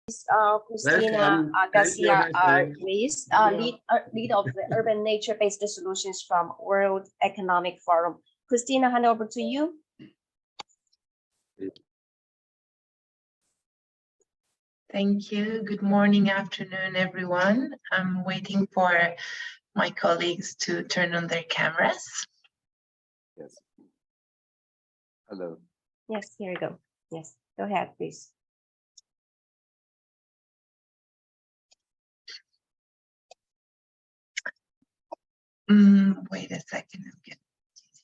Christina Garcia Ruiz, lead of the Urban Nature-Based Solutions from World Economic Forum. Christina, hand over to you. Thank you. Good morning, afternoon, everyone. I'm waiting for my colleagues to turn on their cameras. Yes. Hello. Yes, here you go. Yes, go ahead, please. Wait a second, I'm getting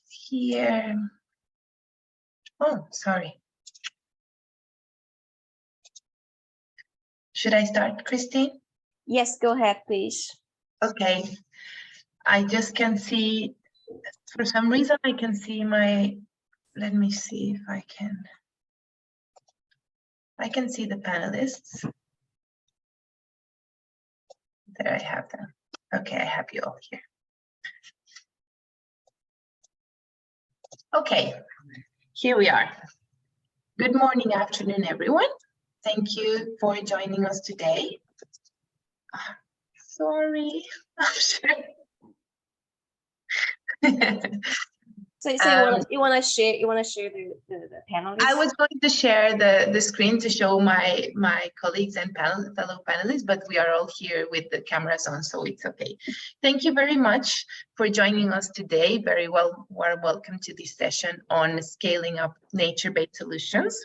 here. Oh, sorry. Should I start, Christine? Yes, go ahead, please. Okay. I just can see, for some reason, I can see my, let me see if I can see the panelists. There I have them. Okay, I have you all here. Okay, here we are. Good morning, afternoon, everyone. Thank you for joining us today. Sorry, I'm sure. So you want to share the panelists? I was going to share the screen to show my colleagues and fellow panelists, but we are all here with the cameras on, so it's okay. Thank you very much for joining us today. Very warm welcome to this session on scaling up nature-based solutions.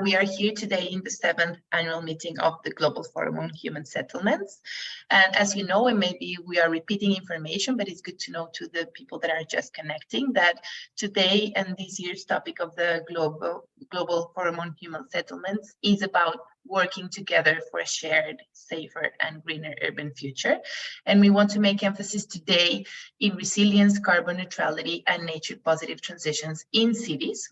We are here today in the 7th annual meeting of the Global Forum on Human Settlements. And as you know, and maybe we are repeating information, but it's good to know to the people that are just connecting that today and this year's topic of the Global Forum on Human Settlements is about working together for a shared, safer, and greener urban future. And we want to make emphasis today in resilience, carbon neutrality, and nature-positive transitions in cities.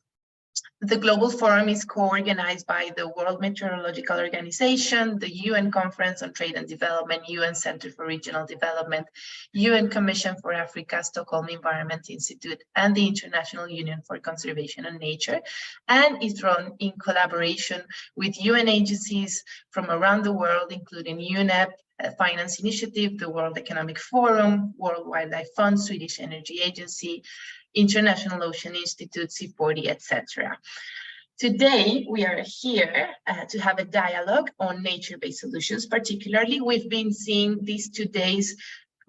The Global Forum is co-organized by the World Meteorological Organization, the UN Conference on Trade and Development, UN Center for Regional Development, UN Commission for Africa, Stockholm Environment Institute, and the International Union for Conservation and Nature, and is run in collaboration with UN agencies from around the world, including UNEP, Finance Initiative, the World Economic Forum, World Wildlife Fund, Swedish Energy Agency, International Ocean Institute, C40, etc. Today, we are here to have a dialogue on nature-based solutions. Particularly, we've been seeing these 2 days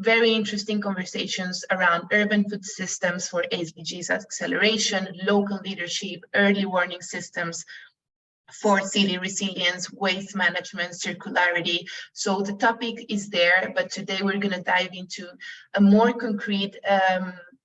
very interesting conversations around urban food systems for SDGs acceleration, local leadership, early warning systems, for city resilience, waste management, circularity. So the topic is there, but today we're going to dive into a more concrete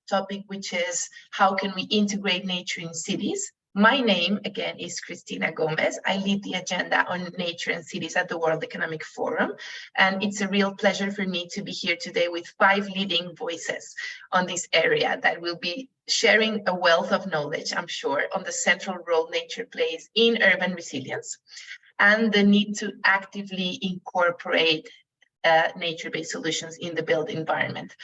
topic, which is how can we integrate nature in cities. My name, again, is Cristina Gomez. I lead the agenda on nature and cities at the World Economic Forum. And it's a real pleasure for me to be here today with 5 leading voices on this area that will be sharing a wealth of knowledge, I'm sure, on the central role nature plays in urban resilience and the need to actively incorporate nature-based solutions in the built environment.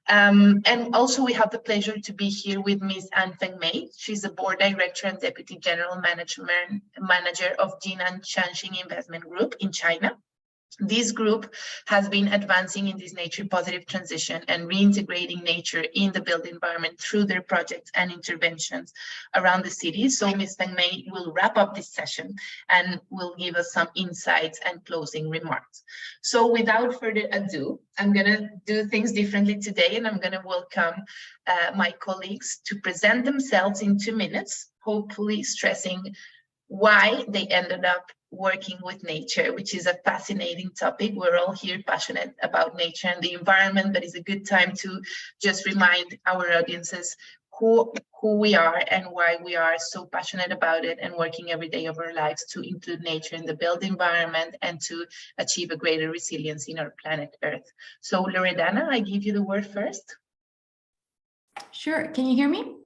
And also we have the pleasure to be here with Ms. An Feng Mei. She's the board director and deputy general manager of Jinan Changxing Investment Group in China. This group has been advancing in this nature-positive transition and reintegrating nature in the built environment through their projects and interventions around the city. So Ms. Feng Mei will wrap up this session and will give us some insights and closing remarks. So without further ado, I'm going to do things differently today, and I'm going to welcome my colleagues to present themselves in 2 minutes, hopefully stressing why they ended up working with nature, which is a fascinating topic. We're all here passionate about nature and the environment, but it's a good time to just remind our audiences who we are and why we are so passionate about it and working every day of our lives to include nature in the built environment and to achieve a greater resilience in our planet Earth. So Loredana, I give you the word first. Sure, can you hear me?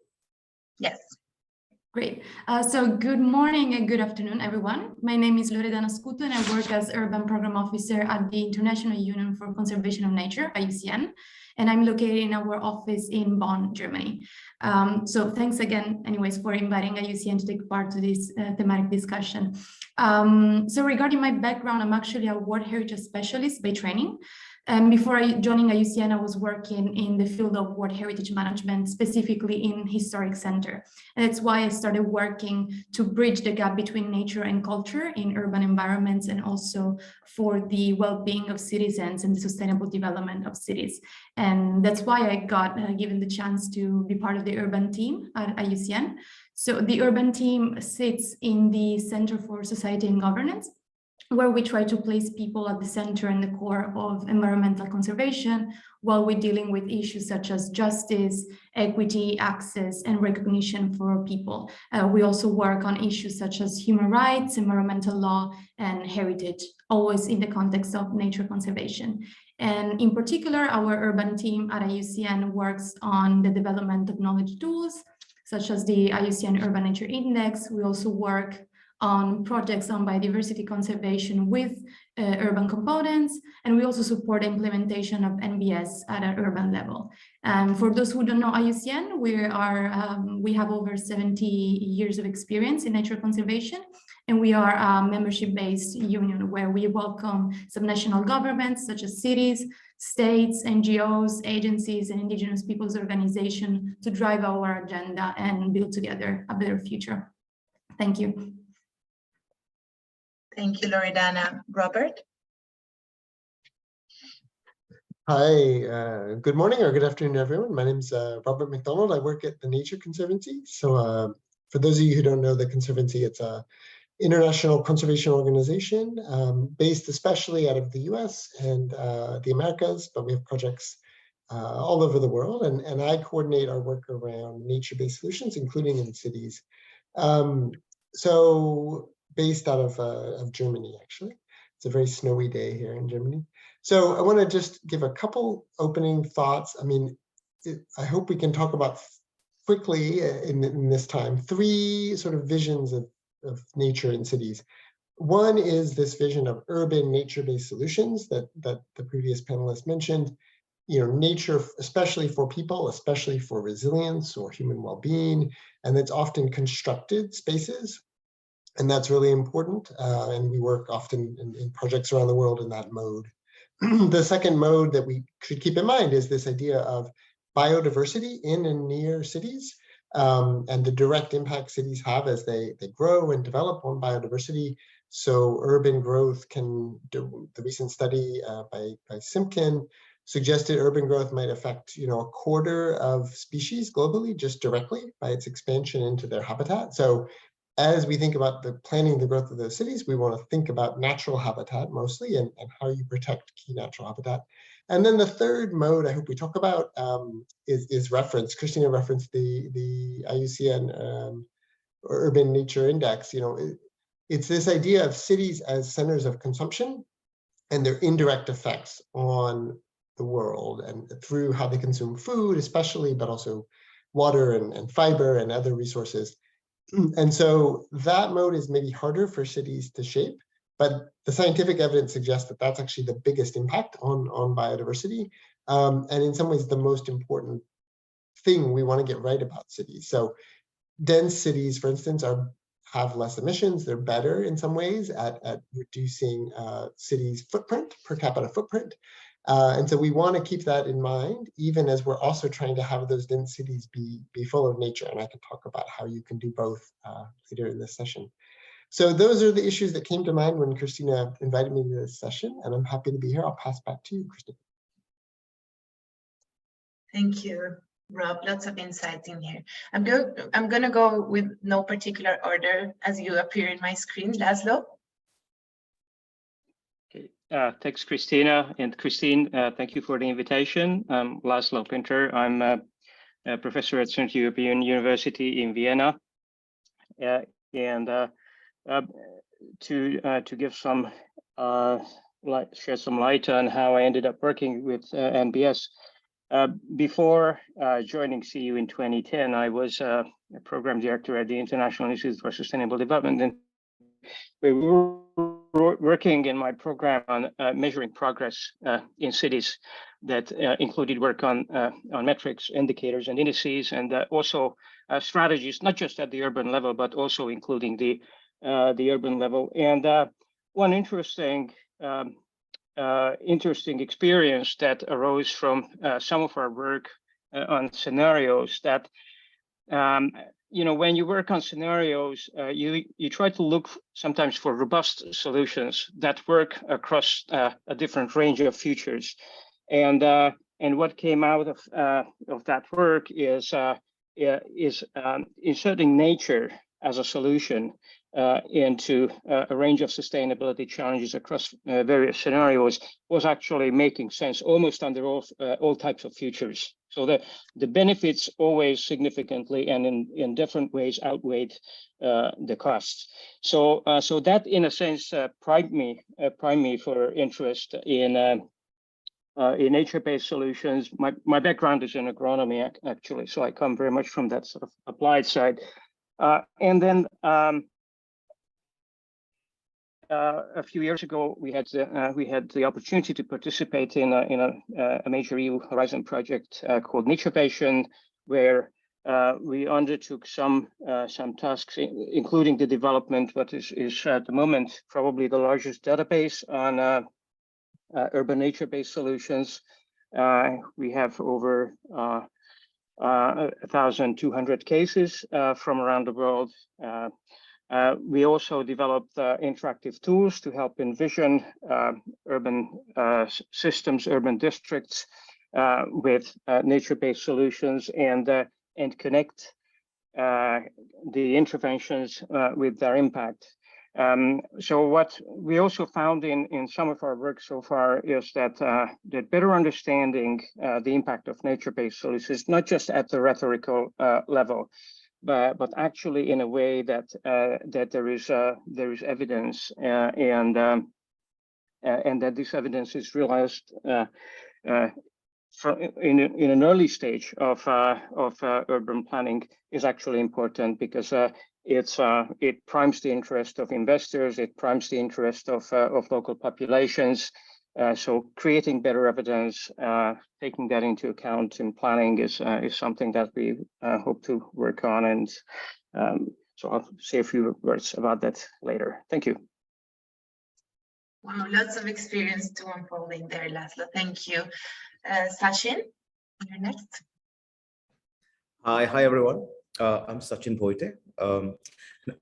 Yes. Great. So good morning and good afternoon, everyone. My name is Loredana Scuto, and I work as Urban Program Officer at the International Union for Conservation of Nature, IUCN, and I'm located in our office in Bonn, Germany. So thanks again, anyways, for inviting IUCN to take part to this thematic discussion. So regarding my background, I'm actually a World Heritage Specialist by training. Before joining IUCN, I was working in the field of World Heritage Management, specifically in Historic Center. And that's why I started working to bridge the gap between nature and culture in urban environments, and also for the well-being of citizens and the sustainable development of cities. And that's why I got given the chance to be part of the urban team at IUCN. So the urban team sits in the Center for Society and Governance, where we try to place people at the center and the core of environmental conservation, while we're dealing with issues such as justice, equity, access, and recognition for people. We also work on issues such as human rights, environmental law, and heritage, always in the context of nature conservation. And in particular, our urban team at IUCN works on the development of knowledge tools, such as the IUCN Urban Nature Index. We also work on projects on biodiversity conservation with urban components, and we also support the implementation of NBS at an urban level. For those who don't know IUCN, we have over 70 years of experience in nature conservation, and we are a membership-based union where we welcome subnational governments such as cities, states, NGOs, agencies, and indigenous peoples' organizations to drive our agenda and build together a better future. Thank you. Thank you, Loredana. Robert? Hi, good morning or good afternoon, everyone. My name is Robert McDonald. I work at the Nature Conservancy. So for those of you who don't know the Conservancy, it's an international conservation organization based especially out of the US and the Americas, but we have projects all over the world. And I coordinate our work around nature-based solutions, including in cities. So based out of Germany, actually. It's a very snowy day here in Germany. So I want to just give a couple opening thoughts. I mean, I hope we can talk about quickly in this time, three sort of visions of nature in cities. One is this vision of urban nature-based solutions that the previous panelist mentioned. You know, nature, especially for people, especially for resilience or human well-being, and it's often constructed spaces. And that's really important. And we work often in projects around the world in that mode. The second mode that we should keep in mind is this idea of biodiversity in and near cities, and the direct impact cities have as they grow and develop on biodiversity. So urban growth the recent study by Simpkin suggested urban growth might affect, you know, a quarter of species globally just directly by its expansion into their habitat. So as we think about planning the growth of those cities, we want to think about natural habitat mostly and how you protect key natural habitat. And then the third mode I hope we talk about is reference. Christina referenced the IUCN Urban Nature Index. You know, it's this idea of cities as centers of consumption and their indirect effects on the world and through how they consume food, especially, but also water and fiber and other resources. And so that mode is maybe harder for cities to shape, but the scientific evidence suggests that that's actually the biggest impact on biodiversity. And in some ways, the most important thing we want to get right about cities. So dense cities, for instance, have less emissions. They're better in some ways at reducing cities' footprint, per capita footprint. And so we want to keep that in mind, even as we're also trying to have those dense cities be full of nature. And I can talk about how you can do both later in this session. So those are the issues that came to mind when Christina invited me to this session, and I'm happy to be here. I'll pass back to you, Christina. Thank you, Rob. Lots of insight in here. I'm going to go with no particular order as you appear in my screen. Laszlo? Thanks, Christina. And Christine, thank you for the invitation. I'm Laszlo Pinter. I'm a professor at Central European University in Vienna. To give some shed some light on how I ended up working with NBS. Before joining CU in 2010, I was a program director at the International Institute for Sustainable Development, and we were working in my program on measuring progress in cities that included work on metrics, indicators, and indices, and also strategies, not just at the urban level, but also including the urban level. And one interesting experience that arose from some of our work on scenarios that when you work on scenarios, you try to look sometimes for robust solutions that work across a different range of futures. And what came out of that work is inserting nature as a solution into a range of sustainability challenges across various scenarios was actually making sense almost under all types of futures. So the benefits always significantly and in different ways outweighed the costs. So that in a sense primed me for interest in nature-based solutions. My background is in agronomy actually, so I come very much from that sort of applied side. And then a few years ago, we had the opportunity to participate in a major EU Horizon project called Nature-Patient, where we undertook some tasks, including the development what is at the moment probably the largest database on urban nature-based solutions. We have over 1,200 cases from around the world. We also developed interactive tools to help envision urban systems, urban districts with nature-based solutions and connect the interventions with their impact. So what we also found in some of our work so far is that better understanding the impact of nature-based solutions, not just at the rhetorical level, but actually in a way that there is evidence and that this evidence is realized in an early stage of urban planning is actually important, because it primes the interest of investors, it primes the interest of local populations. So creating better evidence, taking that into account in planning is something that we hope to work on. And so I'll say a few words about that later. Thank you. Wow, lots of experience to unfolding there, Laszlo. Thank you. Sachin, you're next. Hi everyone. I'm Sachin Boite.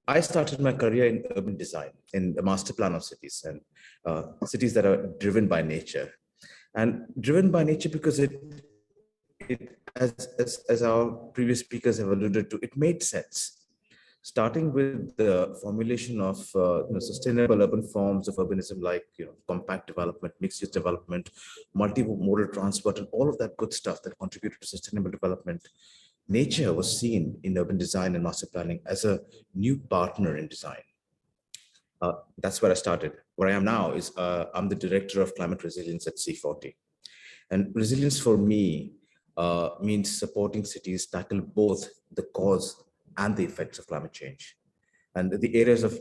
I started my career in urban design, in the master plan of cities, and cities that are driven by nature. And driven by nature because it as our previous speakers have alluded to, it made sense. Starting with the formulation of sustainable urban forms of urbanism, like compact development, mixed-use development, multimodal transport, and all of that good stuff that contributed to sustainable development. Nature was seen in urban design and master planning as a new partner in design. That's where I started. Where I am now is I'm the director of climate resilience at C40. And resilience for me means supporting cities tackle both the cause and the effects of climate change. And the areas of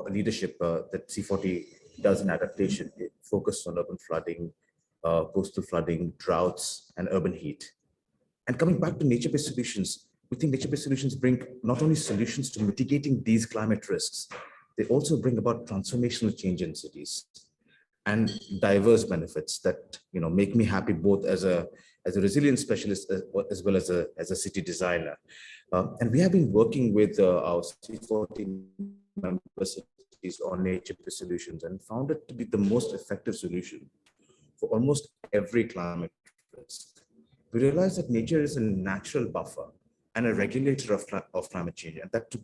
leadership that C40 does in adaptation, it focuses on urban flooding, coastal flooding, droughts, and urban heat. And coming back to nature-based solutions, we think nature-based solutions bring not only solutions to mitigating these climate risks, they also bring about transformational change in cities and diverse benefits that make me happy both as a resilience specialist as well as a city designer. And we have been working with our C40 member cities on nature-based solutions and found it to be the most effective solution for almost every climate risk. We realize that nature is a natural buffer and a regulator of climate change, and that to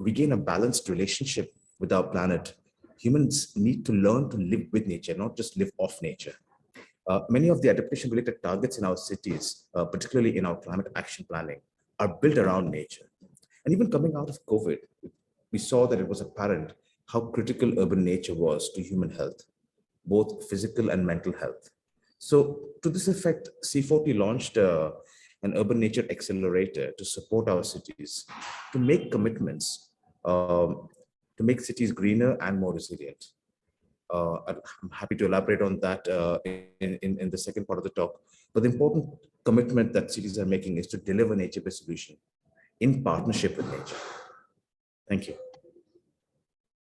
regain a balanced relationship with our planet, humans need to learn to live with nature, not just live off nature. Many of the adaptation-related targets in our cities, particularly in our climate action planning, are built around nature. And even coming out of COVID, we saw that it was apparent how critical urban nature was to human health, both physical and mental health. So to this effect, C40 launched an urban nature accelerator to support our cities, to make commitments, to make cities greener and more resilient. I'm happy to elaborate on that in the second part of the talk. But the important commitment that cities are making is to deliver nature-based solution in partnership with nature. Thank you.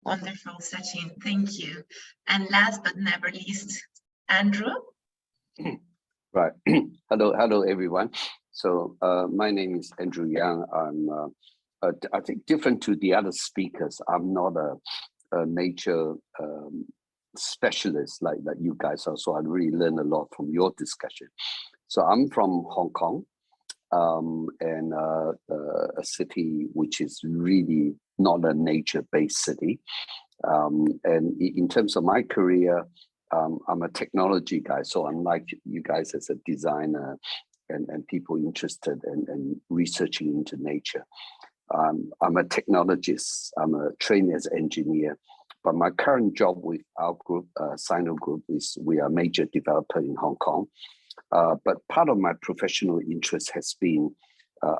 Wonderful, Sachin. Thank you. And last but never least, Andrew. Right. Hello, everyone. So my name is Andrew Yang. I'm, I think, different to the other speakers. I'm not a nature specialist like you guys are. So I really learned a lot from your discussion. So I'm from Hong Kong, and a city which is really not a nature-based city. And in terms of my career, I'm a technology guy, so unlike you guys as a designer and people interested in researching into nature. I'm a technologist, I'm a trained as engineer, but my current job with our group, Sino Group, is we are a major developer in Hong Kong. But part of my professional interest has been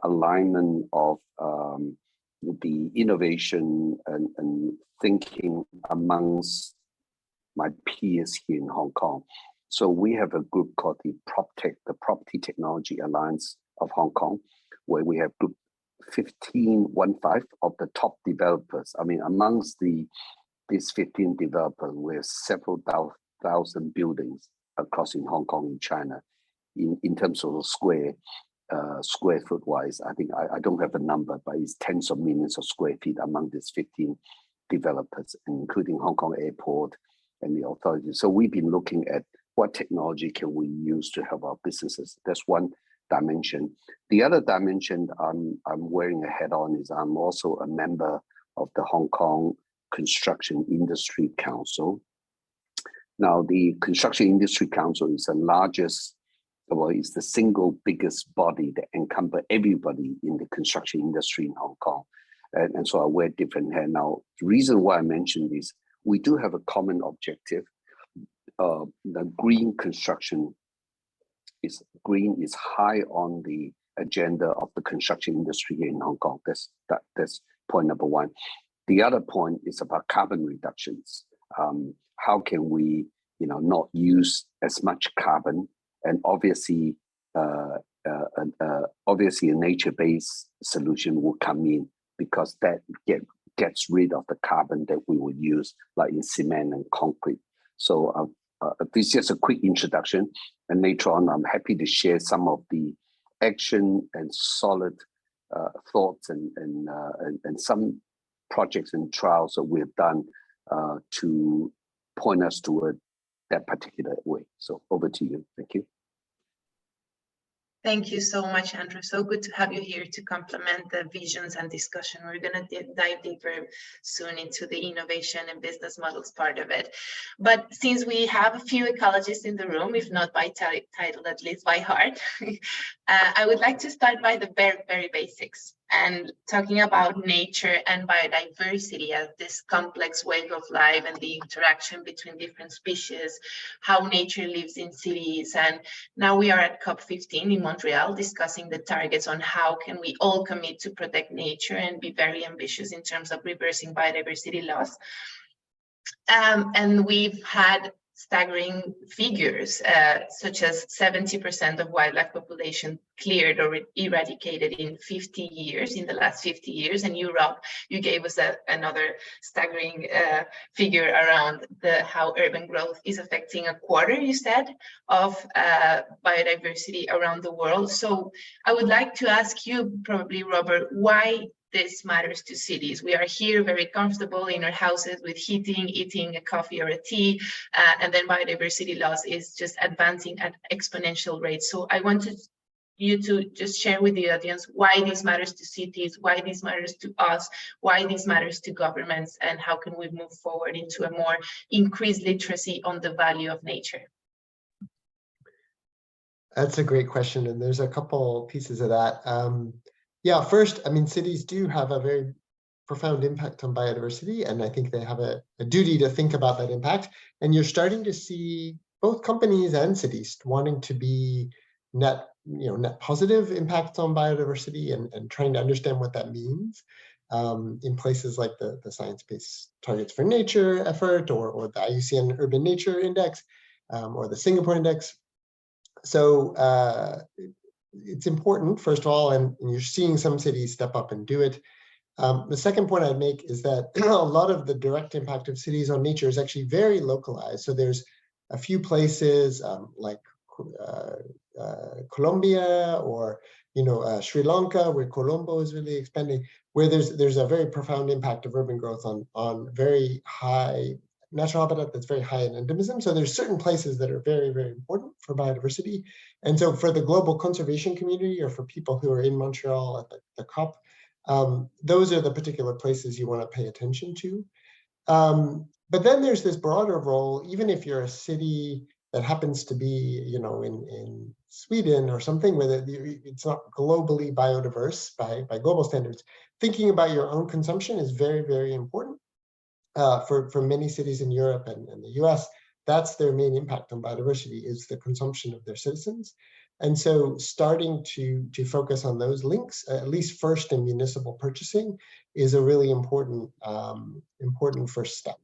alignment of the innovation and thinking amongst my peers here in Hong Kong. So we have a group called the PropTech, the Property Technology Alliance of Hong Kong, where we have group 15 of the top developers. I mean, amongst these 15 developers, we have several thousand buildings across in Hong Kong and China. In terms of square foot wise, I think I don't have a number, but it's tens of millions of square feet among these 15 developers, including Hong Kong Airport and the authorities. So we've been looking at what technology can we use to help our businesses. That's one dimension. The other dimension I'm wearing a hat on is I'm also a member of the Hong Kong Construction Industry Council. Now, the Construction Industry Council is the largest, well, it's the single biggest body that encompasses everybody in the construction industry in Hong Kong. And so I wear different hair. Now, the reason why I mentioned this, we do have a common objective. The green construction is high on the agenda of the construction industry here in Hong Kong. That's point number one. The other point is about carbon reductions. How can we, not use as much carbon? And obviously, a nature-based solution will come in because that gets rid of the carbon that we would use, like in cement and concrete. So this is just a quick introduction, and later on, I'm happy to share some of the action and solid thoughts and some projects and trials that we have done to point us toward that particular way. So over to you. Thank you. Thank you so much, Andrew. So good to have you here to complement the visions and discussion. We're going to dive deeper soon into the innovation and business models part of it. But since we have a few ecologists in the room, if not by title, at least by heart, I would like to start by the very, very basics and talking about nature and biodiversity as this complex wave of life and the interaction between different species, how nature lives in cities. And now we are at COP15 in Montreal discussing the targets on how can we all commit to protect nature and be very ambitious in terms of reversing biodiversity loss. And we've had staggering figures, such as 70% of wildlife population cleared or eradicated in 50 years, in the last 50 years. And Europe, you gave us another staggering figure around how urban growth is affecting a quarter, you said, of biodiversity around the world. So I would like to ask you, probably, Robert, why this matters to cities. We are here very comfortable in our houses with heating, eating a coffee or a tea, and then biodiversity loss is just advancing at exponential rates. So I wanted you to just share with the audience why this matters to cities, why this matters to us, why this matters to governments, and how can we move forward into a more increased literacy on the value of nature. That's a great question, and there's a couple pieces of that. Yeah, first, I mean, cities do have a very profound impact on biodiversity, and I think they have a duty to think about that impact. And you're starting to see both companies and cities wanting to be net positive impact on biodiversity and trying to understand what that means in places like the Science-Based Targets for Nature effort or the IUCN Urban Nature Index or the Singapore Index. So it's important, first of all, and you're seeing some cities step up and do it. The second point I'd make is that a lot of the direct impact of cities on nature is actually very localized. So there's a few places like Colombia or Sri Lanka, where Colombo is really expanding, where there's a very profound impact of urban growth on very high natural habitat that's very high in endemism. So there's certain places that are very, very important for biodiversity. And so for the global conservation community or for people who are in Montreal at the COP, those are the particular places you want to pay attention to. But then there's this broader role, even if you're a city that happens to be, in Sweden or something where it's not globally biodiverse by global standards, thinking about your own consumption is very, very important. For many cities in Europe and the US, that's their main impact on biodiversity is the consumption of their citizens. And so starting to focus on those links, at least first in municipal purchasing, is a really important first step.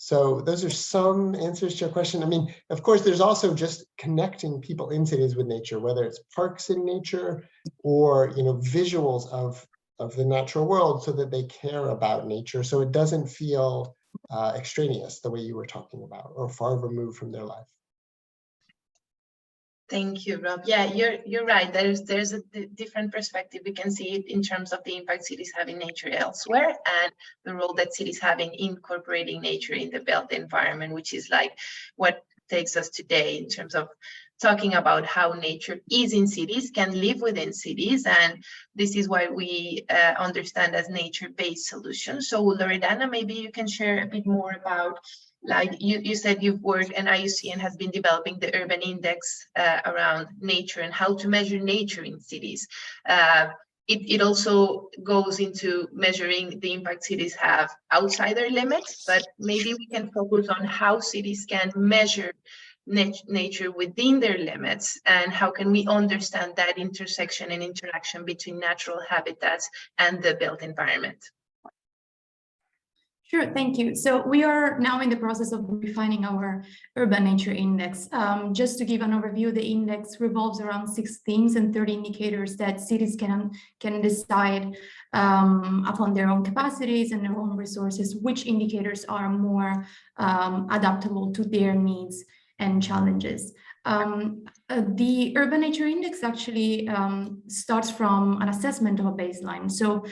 So those are some answers to your question. I mean, of course, there's also just connecting people in cities with nature, whether it's parks in nature or visuals of the natural world so that they care about nature. So it doesn't feel extraneous the way you were talking about or far removed from their life. Thank you, Rob. Yeah, you're right. There's a different perspective. We can see it in terms of the impact cities have in nature elsewhere and the role that cities have in incorporating nature in the built environment, which is like what takes us today in terms of talking about how nature is in cities, can live within cities. And this is why we understand as nature-based solutions. So Loredana, maybe you can share a bit more about, like you said you've worked and IUCN has been developing the urban index around nature and how to measure nature in cities. It also goes into measuring the impact cities have outside their limits, but maybe we can focus on how cities can measure nature within their limits and how can we understand that intersection and interaction between natural habitats and the built environment. Sure, thank you. So we are now in the process of refining our Urban Nature Index. Just to give an overview, the index revolves around 6 themes and 30 indicators that cities can decide upon their own capacities and their own resources, which indicators are more adaptable to their needs and challenges. The Urban Nature Index actually starts from an assessment of a baseline. So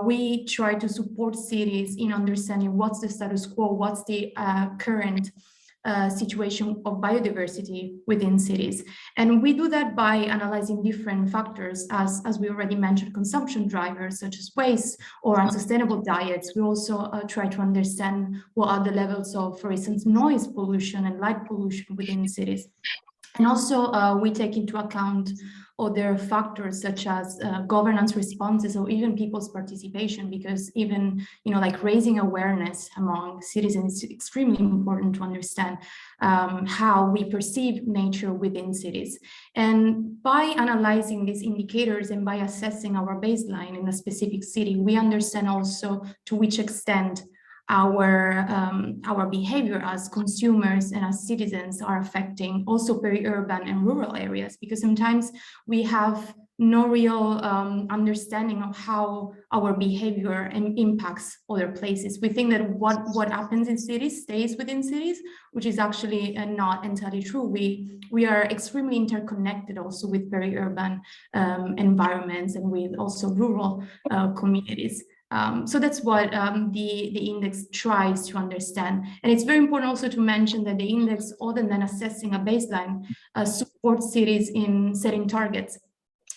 we try to support cities in understanding what's the status quo, what's the current situation of biodiversity within cities. And we do that by analyzing different factors, as we already mentioned, consumption drivers such as waste or unsustainable diets. We also try to understand what are the levels of, for instance, noise pollution and light pollution within cities. And also we take into account other factors such as governance responses or even people's participation, because even, like raising awareness among citizens is extremely important to understand how we perceive nature within cities. And by analyzing these indicators and by assessing our baseline in a specific city, we understand also to which extent our behavior as consumers and as citizens are affecting also peri-urban and rural areas, because sometimes we have no real understanding of how our behavior impacts other places. We think that what happens in cities stays within cities, which is actually not entirely true. We are extremely interconnected also with peri-urban environments and with also rural communities. So that's what the index tries to understand. And it's very important also to mention that the index, other than assessing a baseline, supports cities in setting targets.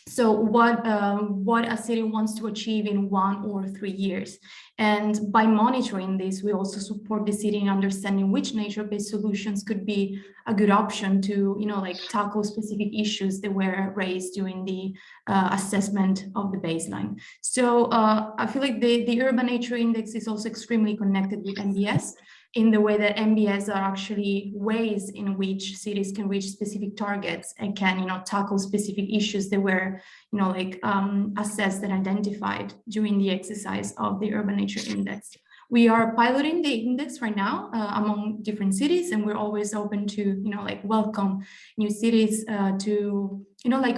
So what a city wants to achieve in 1 or 3 years. And by monitoring this, we also support the city in understanding which nature-based solutions could be a good option to, like tackle specific issues that were raised during the assessment of the baseline. So I feel like the Urban Nature Index is also extremely connected with NBS. in the way that MBS are actually ways in which cities can reach specific targets and can, tackle specific issues that were, assessed and identified during the exercise of the Urban Nature Index. We are piloting the index right now among different cities, and we're always open to, welcome new cities to,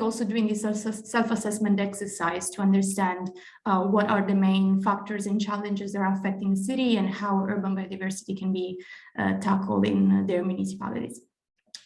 also doing this self-assessment exercise to understand what are the main factors and challenges that are affecting the city and how urban biodiversity can be tackled in their municipalities.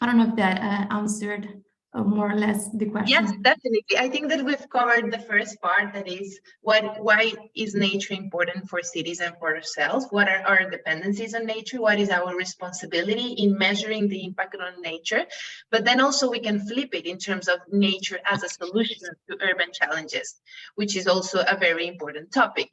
I don't know if that answered more or less the question. Yes, definitely. I think that we've covered the first part, that is why is nature important for cities and for ourselves? What are our dependencies on nature? What is our responsibility in measuring the impact on nature? But then also we can flip it in terms of nature as a solution to urban challenges, which is also a very important topic.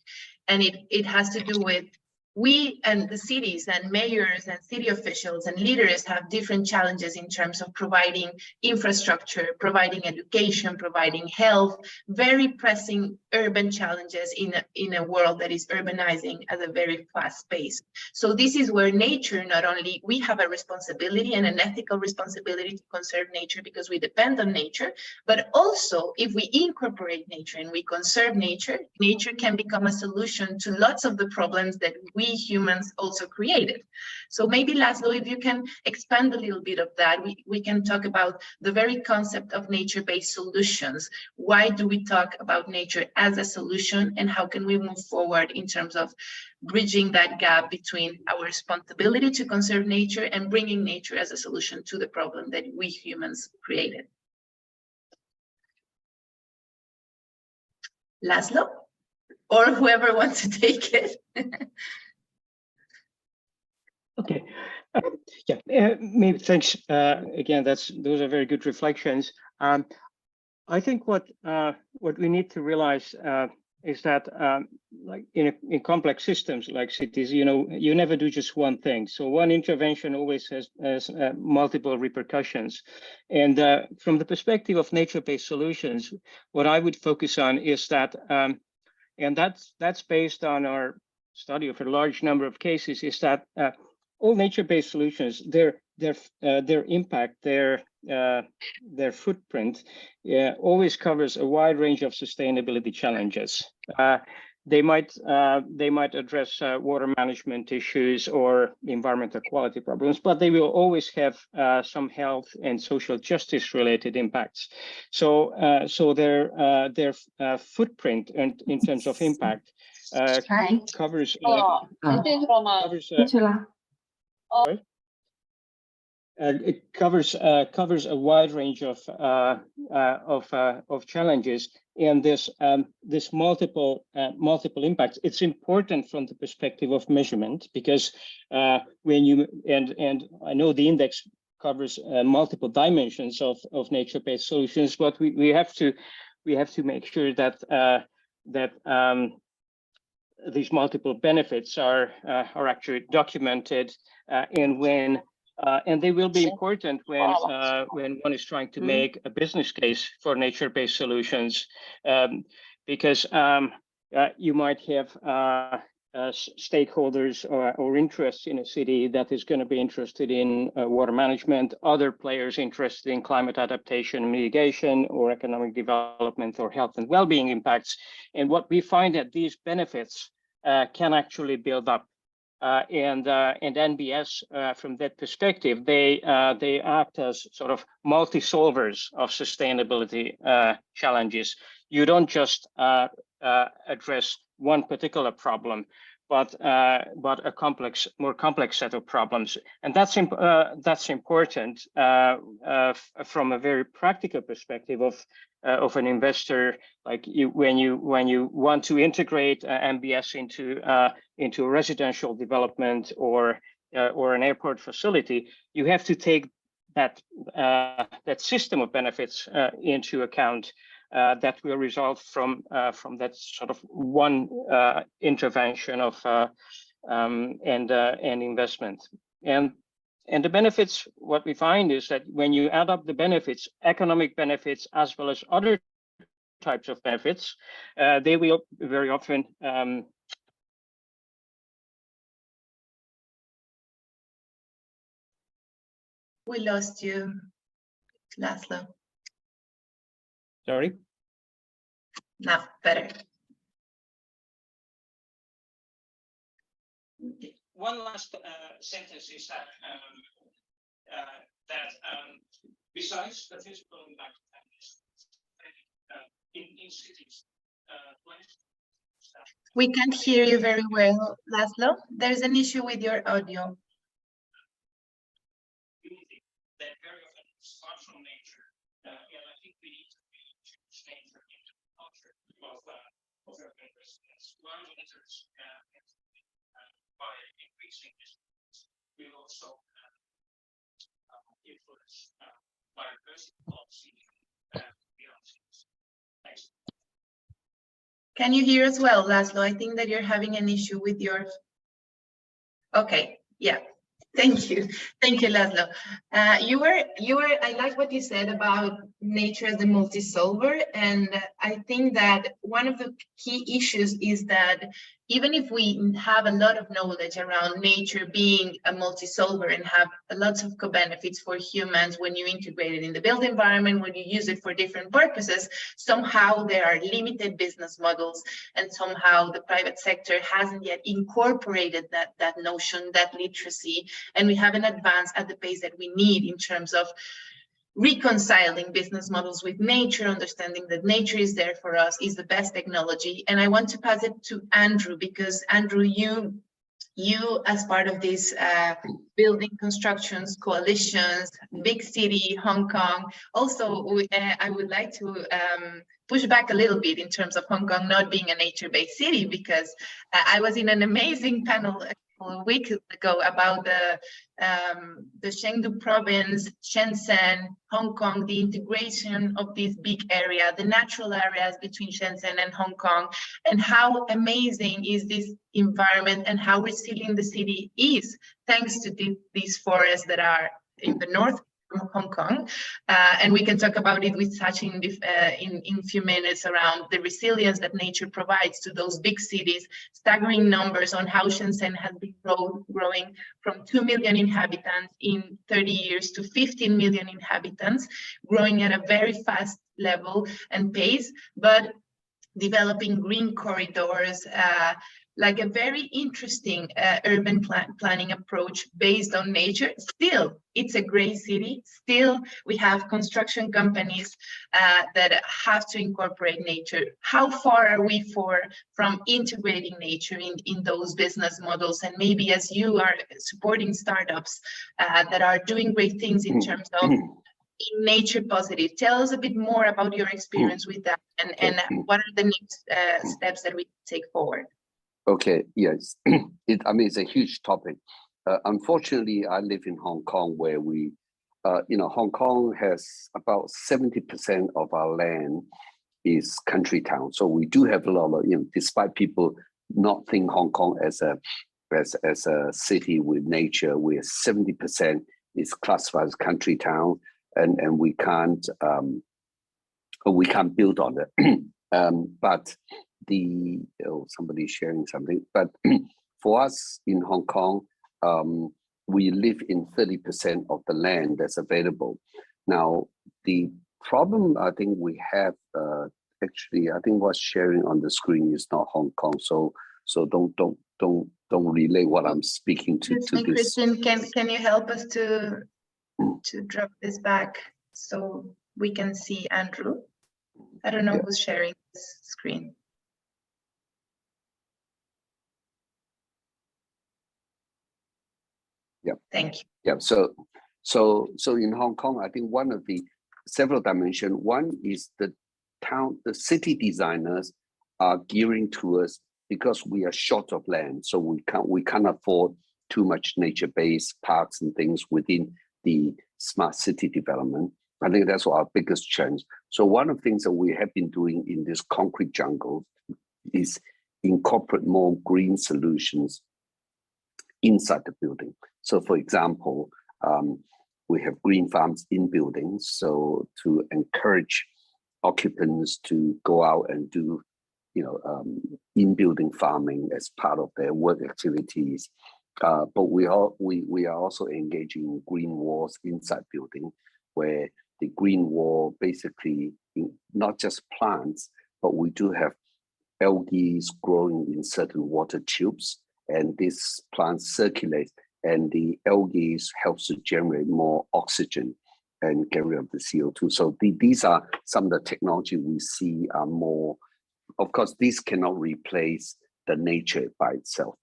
And it has to do with we and the cities and mayors and city officials and leaders have different challenges in terms of providing infrastructure, providing education, providing health, very pressing urban challenges in a world that is urbanizing at a very fast pace. So this is where nature, not only we have a responsibility and an ethical responsibility to conserve nature because we depend on nature, but also if we incorporate nature and we conserve nature, nature can become a solution to lots of the problems that we humans also created. So maybe Laszlo, if you can expand a little bit of that, we can talk about the very concept of nature-based solutions. Why do we talk about nature as a solution, and how can we move forward in terms of bridging that gap between our responsibility to conserve nature and bringing nature as a solution to the problem that we humans created? Laszlo, or whoever wants to take it. Okay. Maybe thanks. Again, those are very good reflections. I think what we need to realize is that like in complex systems like cities, you never do just one thing. So one intervention always has multiple repercussions. And from the perspective of nature-based solutions, what I would focus on is that, and that's based on our study of a large number of cases, is that all nature-based solutions, their impact, their footprint, always covers a wide range of sustainability challenges. They might address water management issues or environmental quality problems, but they will always have some health and social justice related impacts. So their footprint and in terms of impact covers. It covers a wide range of challenges, and this multiple impacts. It's important from the perspective of measurement because when you and I know the index covers multiple dimensions of nature-based solutions, but we have to make sure that these multiple benefits are actually documented, and they will be important when one is trying to make a business case for nature-based solutions, because you might have stakeholders or interests in a city that is going to be interested in water management, other players interested in climate adaptation, mitigation, or economic development, or health and well-being impacts. And what we find that these benefits can actually build up. And NBS, from that perspective, they act as sort of multi-solvers of sustainability challenges. You don't just address one particular problem, but a more complex set of problems, and that's important from a very practical perspective of an investor. Like when you want to integrate MBS into a residential development or an airport facility, you have to take that system of benefits into account. That will result from that sort of one intervention of and investment. And the benefits, what we find is that when you add up the benefits, economic benefits as well as other types of benefits, they will very often We lost you, Laszlo. Sorry. Now, better. One last sentence is that besides the physical impact in cities, We can't hear you very well, Laszlo. There's an issue with your audio. that very often is far from nature, and I think we need to change nature into the culture of urban residents. One enters by increasing distance, we also influence biodiversity policy beyond cities. Thanks. Can you hear us well, Laszlo? I think that you're having an issue with your. Okay, yeah. Thank you, Laszlo. I like what you said about nature as a multi-solver, and I think that one of the key issues is that even if we have a lot of knowledge around nature being a multi-solver and have lots of co-benefits for humans when you integrate it in the built environment, when you use it for different purposes, somehow there are limited business models, and somehow the private sector hasn't yet incorporated that notion, that literacy, and we haven't advanced at the pace that we need in terms of reconciling business models with nature, understanding that nature is there for us, is the best technology. And I want to pass it to Andrew, because Andrew, you as part of these building constructions, coalitions, big city, Hong Kong. Also, I would like to push back a little bit in terms of Hong Kong not being a nature-based city, because I was in an amazing panel a week ago about the Chengdu province, Shenzhen, Hong Kong, the integration of this big area, the natural areas between Shenzhen and Hong Kong, and how amazing is this environment and how resilient the city is, thanks to these forests that are in the north of Hong Kong. And we can talk about it with Sachin in a few minutes around the resilience that nature provides to those big cities, staggering numbers on how Shenzhen has been growing from 2 million inhabitants in 30 years to 15 million inhabitants, growing at a very fast level and pace, but developing green corridors, like a very interesting urban planning approach based on nature. Still, it's a gray city. Still, we have construction companies that have to incorporate nature. How far are we from integrating nature in those business models? And maybe as you are supporting startups that are doing great things in terms of nature positive, tell us a bit more about your experience with that, and what are the next steps that we take forward? Okay, yes. It's a huge topic. Unfortunately, I live in Hong Kong, where Hong Kong has about 70% of our land is country town. So we do have a lot of, despite people not think Hong Kong as a city with nature, where 70% is classified as country town, and we can't build on it. But somebody's sharing something. But for us in Hong Kong, we live in 30% of the land that's available. Now, the problem I think we have, actually, I think what's sharing on the screen is not Hong Kong. So don't relay what I'm speaking to this. Christine, can you help us to drop this back so we can see Andrew? I don't know who's sharing this screen. Yeah. Thank you. Yeah. So in Hong Kong, I think one of the several dimensions. One is the city designers are gearing towards, because we are short of land, so we can't afford too much nature-based parks and things within the smart city development. I think that's our biggest challenge. So one of the things that we have been doing in this concrete jungle is incorporate more green solutions inside the building. So for example, we have green farms in buildings, so to encourage occupants to go out and do in-building farming as part of their work activities. But we are also engaging in green walls inside building, where the green wall basically not just plants, but we do have algae growing in certain water tubes, and these plants circulate, and the algae helps to generate more oxygen and get rid of the CO2. So these are some of the technology we see are more. Of course, these cannot replace the nature by itself.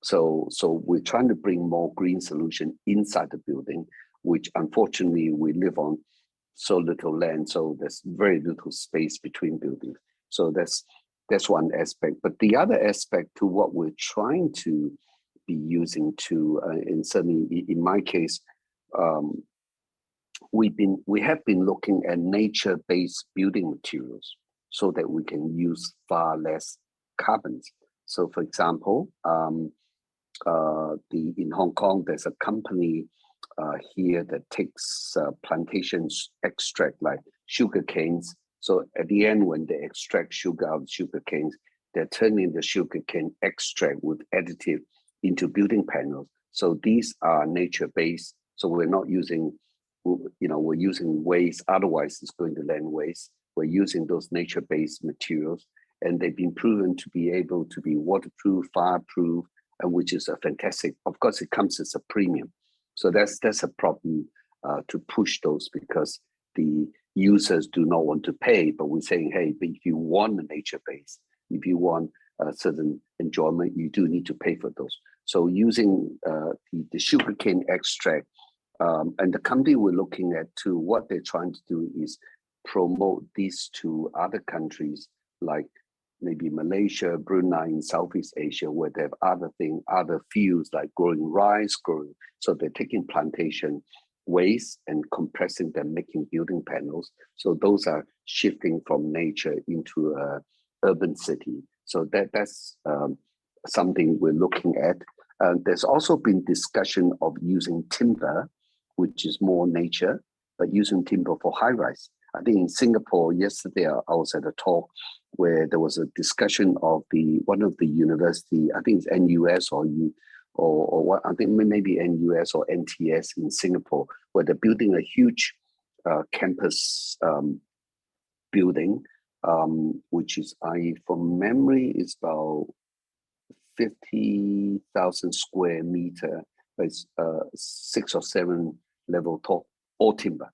So we're trying to bring more green solution inside the building, which unfortunately we live on so little land, so there's very little space between buildings. So that's one aspect. But the other aspect to what we're trying to be using to, and certainly in my case, we have been looking at nature-based building materials so that we can use far less carbons. So, for example, in Hong Kong, there's a company here that takes plantations extract like sugar canes. So at the end, when they extract sugar out of sugar canes, they're turning the sugar cane extract with additive into building panels. So these are nature-based. So we're not using, we're using waste. Otherwise, it's going to land waste. We're using those nature-based materials, and they've been proven to be able to be waterproof, fireproof, and which is a fantastic. Of course, it comes as a premium. So that's a problem to push those, because the users do not want to pay. But we're saying, hey, but if you want a nature-based, if you want a certain enjoyment, you do need to pay for those. So using the sugarcane extract, and the company we're looking at too, what they're trying to do is promote these to other countries like maybe Malaysia, Brunei in Southeast Asia, where they have other fields like growing rice, so they're taking plantation waste and compressing them, making building panels. So those are shifting from nature into a urban city. So that's something we're looking at. There's also been discussion of using timber, which is more nature, but using timber for high rise. I think in Singapore yesterday, I was at a talk where there was a discussion of one of the university, I think it's NUS or what, I think maybe NUS or NTS in Singapore, where they're building a huge campus building, which is, from memory, is about 50,000 square meter, but it's 6 or 7 level tall, all timber,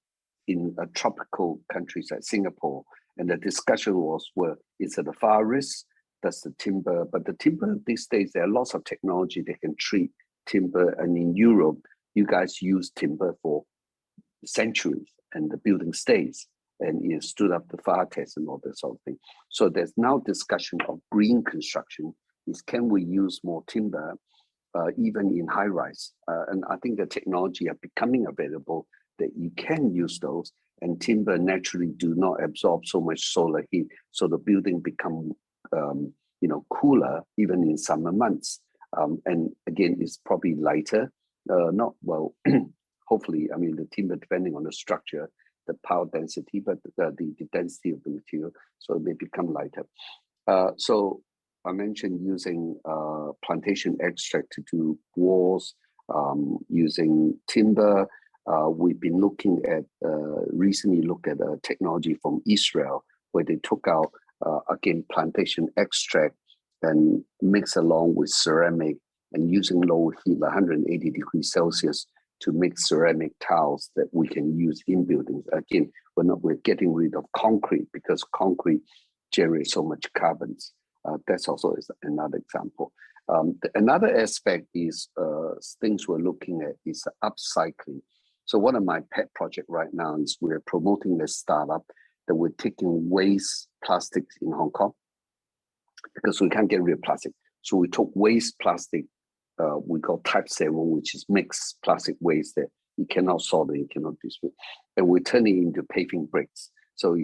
in tropical countries like Singapore. And the discussion was, well, is it a fire risk? That's the timber. But the timber these days, there are lots of technology that can treat timber. And in Europe, you guys use timber for centuries, and the building stays, and it stood up the fire test and all that sort of thing. So there's now discussion of green construction. Is can we use more timber even in high rise? And I think the technology are becoming available that you can use those, and timber naturally do not absorb so much solar heat, so the building become cooler even in summer months. And again, it's probably lighter. Not well. Hopefully, I mean the timber, depending on the structure, the power density, but the density of the material, so it may become lighter. So I mentioned using plantation extract to do walls, using timber. We've been looking at, recently looked at a technology from Israel, where they took out, again, plantation extract and mix along with ceramic, and using low heat, 180 degrees Celsius, to make ceramic tiles that we can use in buildings. Again, we're getting rid of concrete, because concrete generates so much carbons. That's also another example. Another aspect is things we're looking at is upcycling. So one of my pet projects right now is we're promoting this startup that we're taking waste plastics in Hong Kong, because we can't get rid of plastic. So we took waste plastic, we call type 7, which is mixed plastic waste that you cannot sort it, you cannot distribute, and we're turning it into paving bricks. So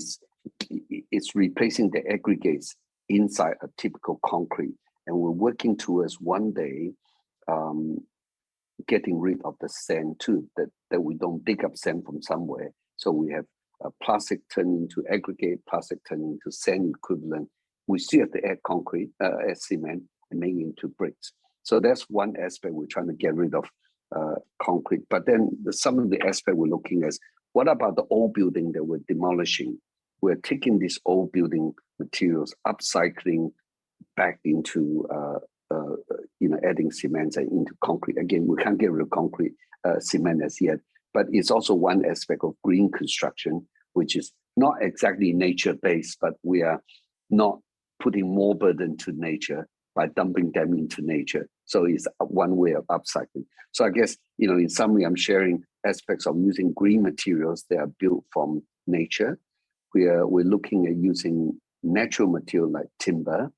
it's replacing the aggregates inside a typical concrete, and we're working towards one day getting rid of the sand too, that we don't dig up sand from somewhere. So we have plastic turning into aggregate, plastic turning into sand equivalent. We still have to add concrete, add cement, and make it into bricks. So that's one aspect we're trying to get rid of concrete. But then some of the aspect we're looking at, what about the old building that we're demolishing? We're taking these old building materials, upcycling back into adding cement and into concrete. Again, we can't get rid of concrete cement as yet, but it's also one aspect of green construction, which is not exactly nature-based, but we are not putting more burden to nature by dumping them into nature. So it's one way of upcycling. So I guess, in summary, I'm sharing aspects of using green materials that are built from nature. We're looking at using natural material like timber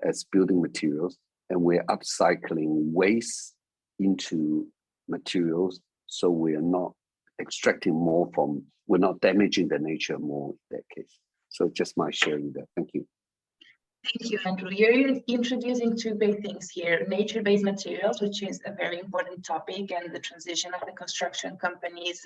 as building materials, and we're upcycling waste into materials, so we're not extracting more from, we're not damaging the nature more in that case. So just my sharing that. Thank you. Thank you, Andrew. You're introducing two big things here: nature-based materials, which is a very important topic, and the transition of the construction companies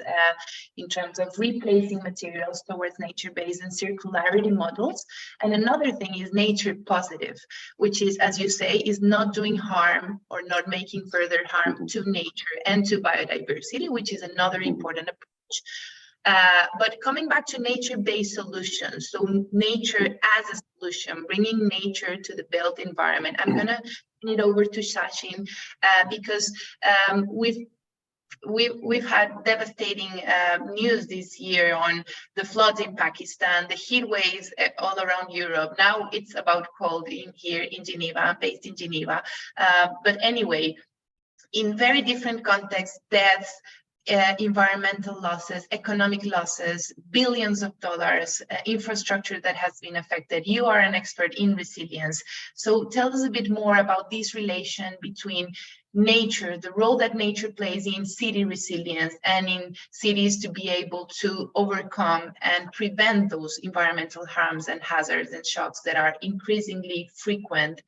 in terms of replacing materials towards nature-based and circularity models. And another thing is nature positive, which is, as you say, is not doing harm or not making further harm to nature and to biodiversity, which is another important approach. But coming back to nature-based solutions, so nature as a solution, bringing nature to the built environment. I'm gonna turn it over to Sachin because we've had devastating news this year on the floods in Pakistan, the heat waves all around Europe. Now it's about cold in here in Geneva, based in Geneva. But anyway, in very different contexts, deaths, environmental losses, economic losses, billions of dollars, infrastructure that has been affected. You are an expert in resilience. So tell us a bit more about this relation between nature, the role that nature plays in city resilience and in cities to be able to overcome and prevent those environmental harms and hazards and shocks that are increasingly frequent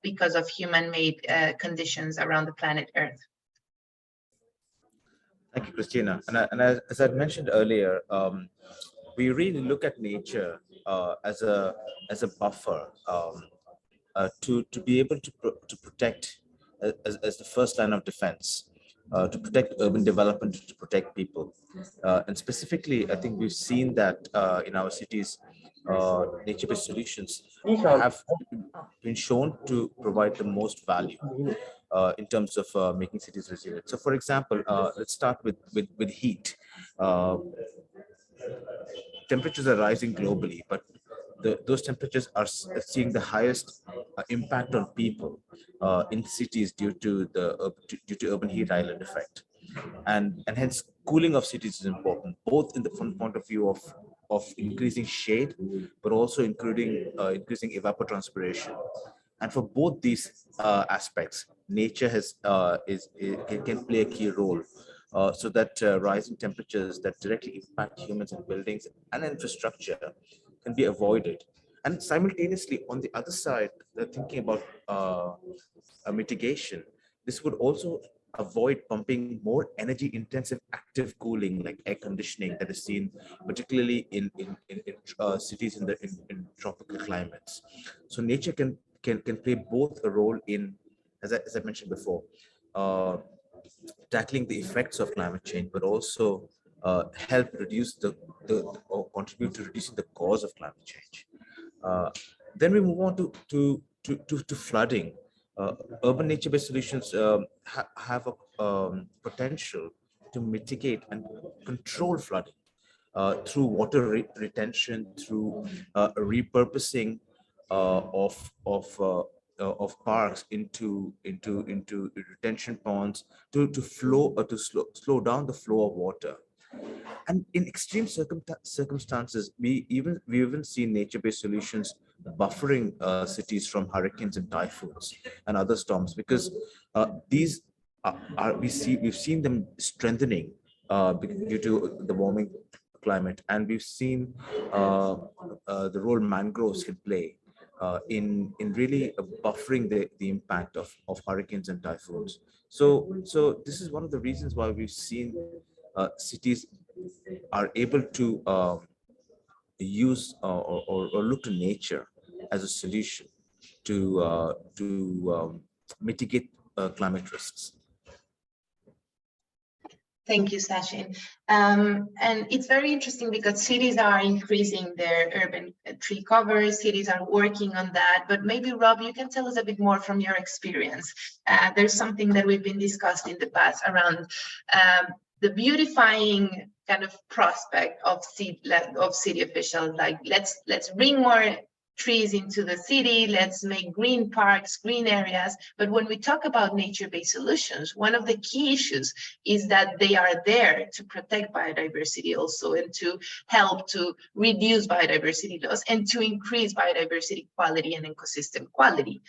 because of human-made conditions around the planet Earth. Thank you, Christina. And as I mentioned earlier, we really look at nature as a buffer to be able to protect as the first line of defense, to protect urban development, to protect people. And specifically, I think we've seen that in our cities, nature-based solutions have been shown to provide the most value in terms of making cities resilient. So, for example, let's start with heat. Temperatures are rising globally, but those temperatures are seeing the highest impact on people in cities due to urban heat island effect, and hence cooling of cities is important, both from the point of view of increasing shade, but also including increasing evapotranspiration. And for both these aspects, nature can play a key role, so that rising temperatures that directly impact humans and buildings and infrastructure can be avoided. And simultaneously, on the other side, they're thinking about mitigation. This would also avoid pumping more energy-intensive active cooling like air conditioning that is seen particularly in cities in tropical climates. So nature can play both a role in, as I mentioned before, tackling the effects of climate change, but also help reduce or contribute to reducing the cause of climate change. Then we move on to flooding. Urban nature-based solutions have a potential to mitigate and control flooding through water retention, through repurposing of parks into retention ponds to slow down the flow of water. And in extreme circumstances, we even see nature-based solutions buffering cities from hurricanes and typhoons and other storms, because these we've seen them strengthening due to the warming climate, and we've seen the role mangroves can play in really buffering the impact of hurricanes and typhoons. So this is one of the reasons why we've seen cities are able to use or look to nature as a solution to mitigate climate risks. Thank you, Sachin. And it's very interesting because cities are increasing their urban tree cover. Cities are working on that. But maybe, Rob, you can tell us a bit more from your experience. There's something that we've been discussed in the past around the beautifying kind of prospect of city officials. Like, let's bring more trees into the city, let's make green parks, green areas. But when we talk about nature-based solutions, one of the key issues is that they are there to protect biodiversity also, and to help to reduce biodiversity loss and to increase biodiversity quality and ecosystem quality.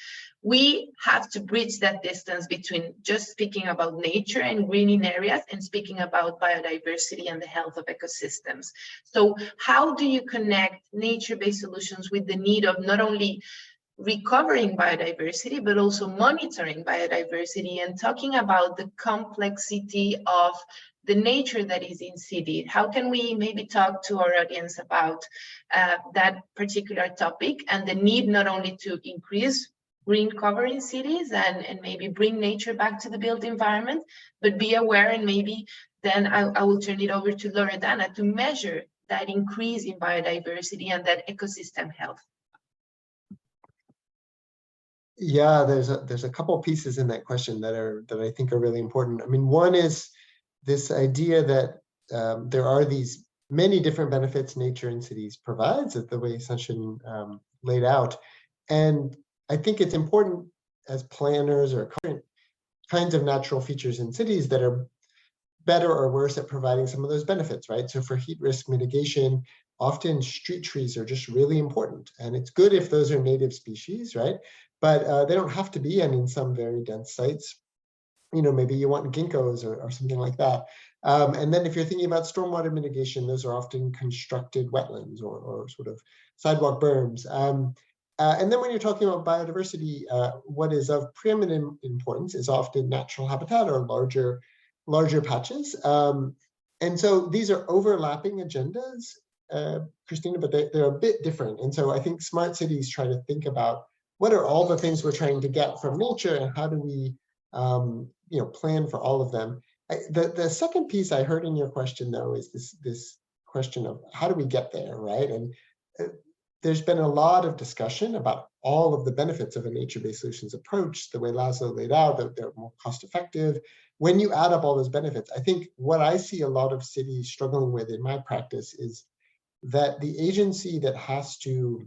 We have to bridge that distance between just speaking about nature and greening areas and speaking about biodiversity and the health of ecosystems. So how do you connect nature-based solutions with the need of not only recovering biodiversity, but also monitoring biodiversity and talking about the complexity of the nature that is in cities? How can we maybe talk to our audience about that particular topic and the need not only to increase green cover in cities and maybe bring nature back to the built environment, but be aware, and maybe then I will turn it over to Loredana to measure that increase in biodiversity and that ecosystem health. Yeah, there's a couple pieces in that question that I think are really important. I mean, one is this idea that there are these many different benefits nature in cities provides, the way Sachin laid out. And I think it's important as planners or current kinds of natural features in cities that are better or worse at providing some of those benefits, right? So for heat risk mitigation, often street trees are just really important. And it's good if those are native species, right? But they don't have to be, and in some very dense sites, you know, maybe you want ginkgos or something like that. And then if you're thinking about stormwater mitigation, those are often constructed wetlands or sort of sidewalk berms. And then when you're talking about biodiversity, what is of preeminent importance is often natural habitat or larger patches. And so these are overlapping agendas, Christina, but they're a bit different. And so I think smart cities try to think about what are all the things we're trying to get from nature, and how do we plan for all of them. The second piece I heard in your question, though, is this question of how do we get there, right? And there's been a lot of discussion about all of the benefits of a nature-based solutions approach, the way Laszlo laid out, that they're more cost-effective. When you add up all those benefits, I think what I see a lot of cities struggling with in my practice is that the agency that has to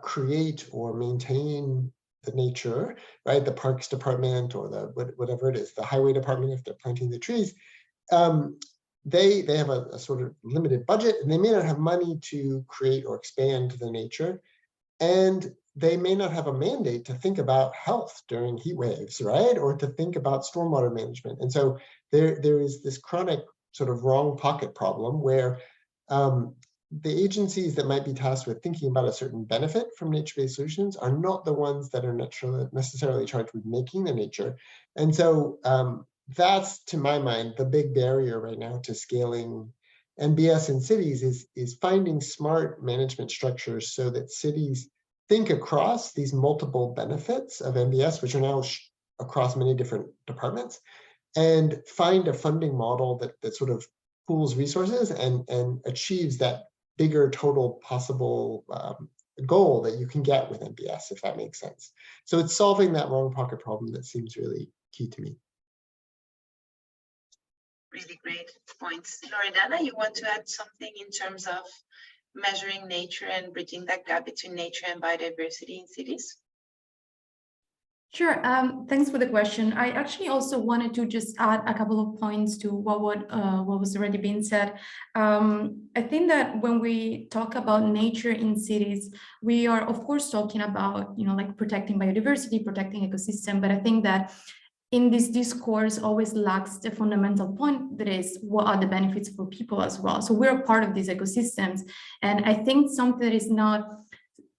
create or maintain the nature, right? The parks department or the whatever it is, the highway department, if they're planting the trees, they have a sort of limited budget, and they may not have money to create or expand the nature, and they may not have a mandate to think about health during heat waves, right? Or to think about stormwater management. And so there is this chronic sort of wrong pocket problem where the agencies that might be tasked with thinking about a certain benefit from nature-based solutions are not the ones that are necessarily charged with making the nature. And so that's, to my mind, the big barrier right now to scaling NBS in cities is finding smart management structures so that cities think across these multiple benefits of NBS, which are now across many different departments, and find a funding model that sort of pools resources and achieves that bigger total possible goal that you can get with NBS, if that makes sense. So it's solving that wrong pocket problem that seems really key to me. Really great points. Loredana, you want to add something in terms of measuring nature and bridging that gap between nature and biodiversity in cities? Sure. Thanks for the question. I actually also wanted to just add a couple of points to what was already being said. I think that when we talk about nature in cities, we are of course talking about, like protecting biodiversity, protecting ecosystem. But I think that in this discourse always lacks the fundamental point, that is, what are the benefits for people as well? So we're a part of these ecosystems. And I think something that is not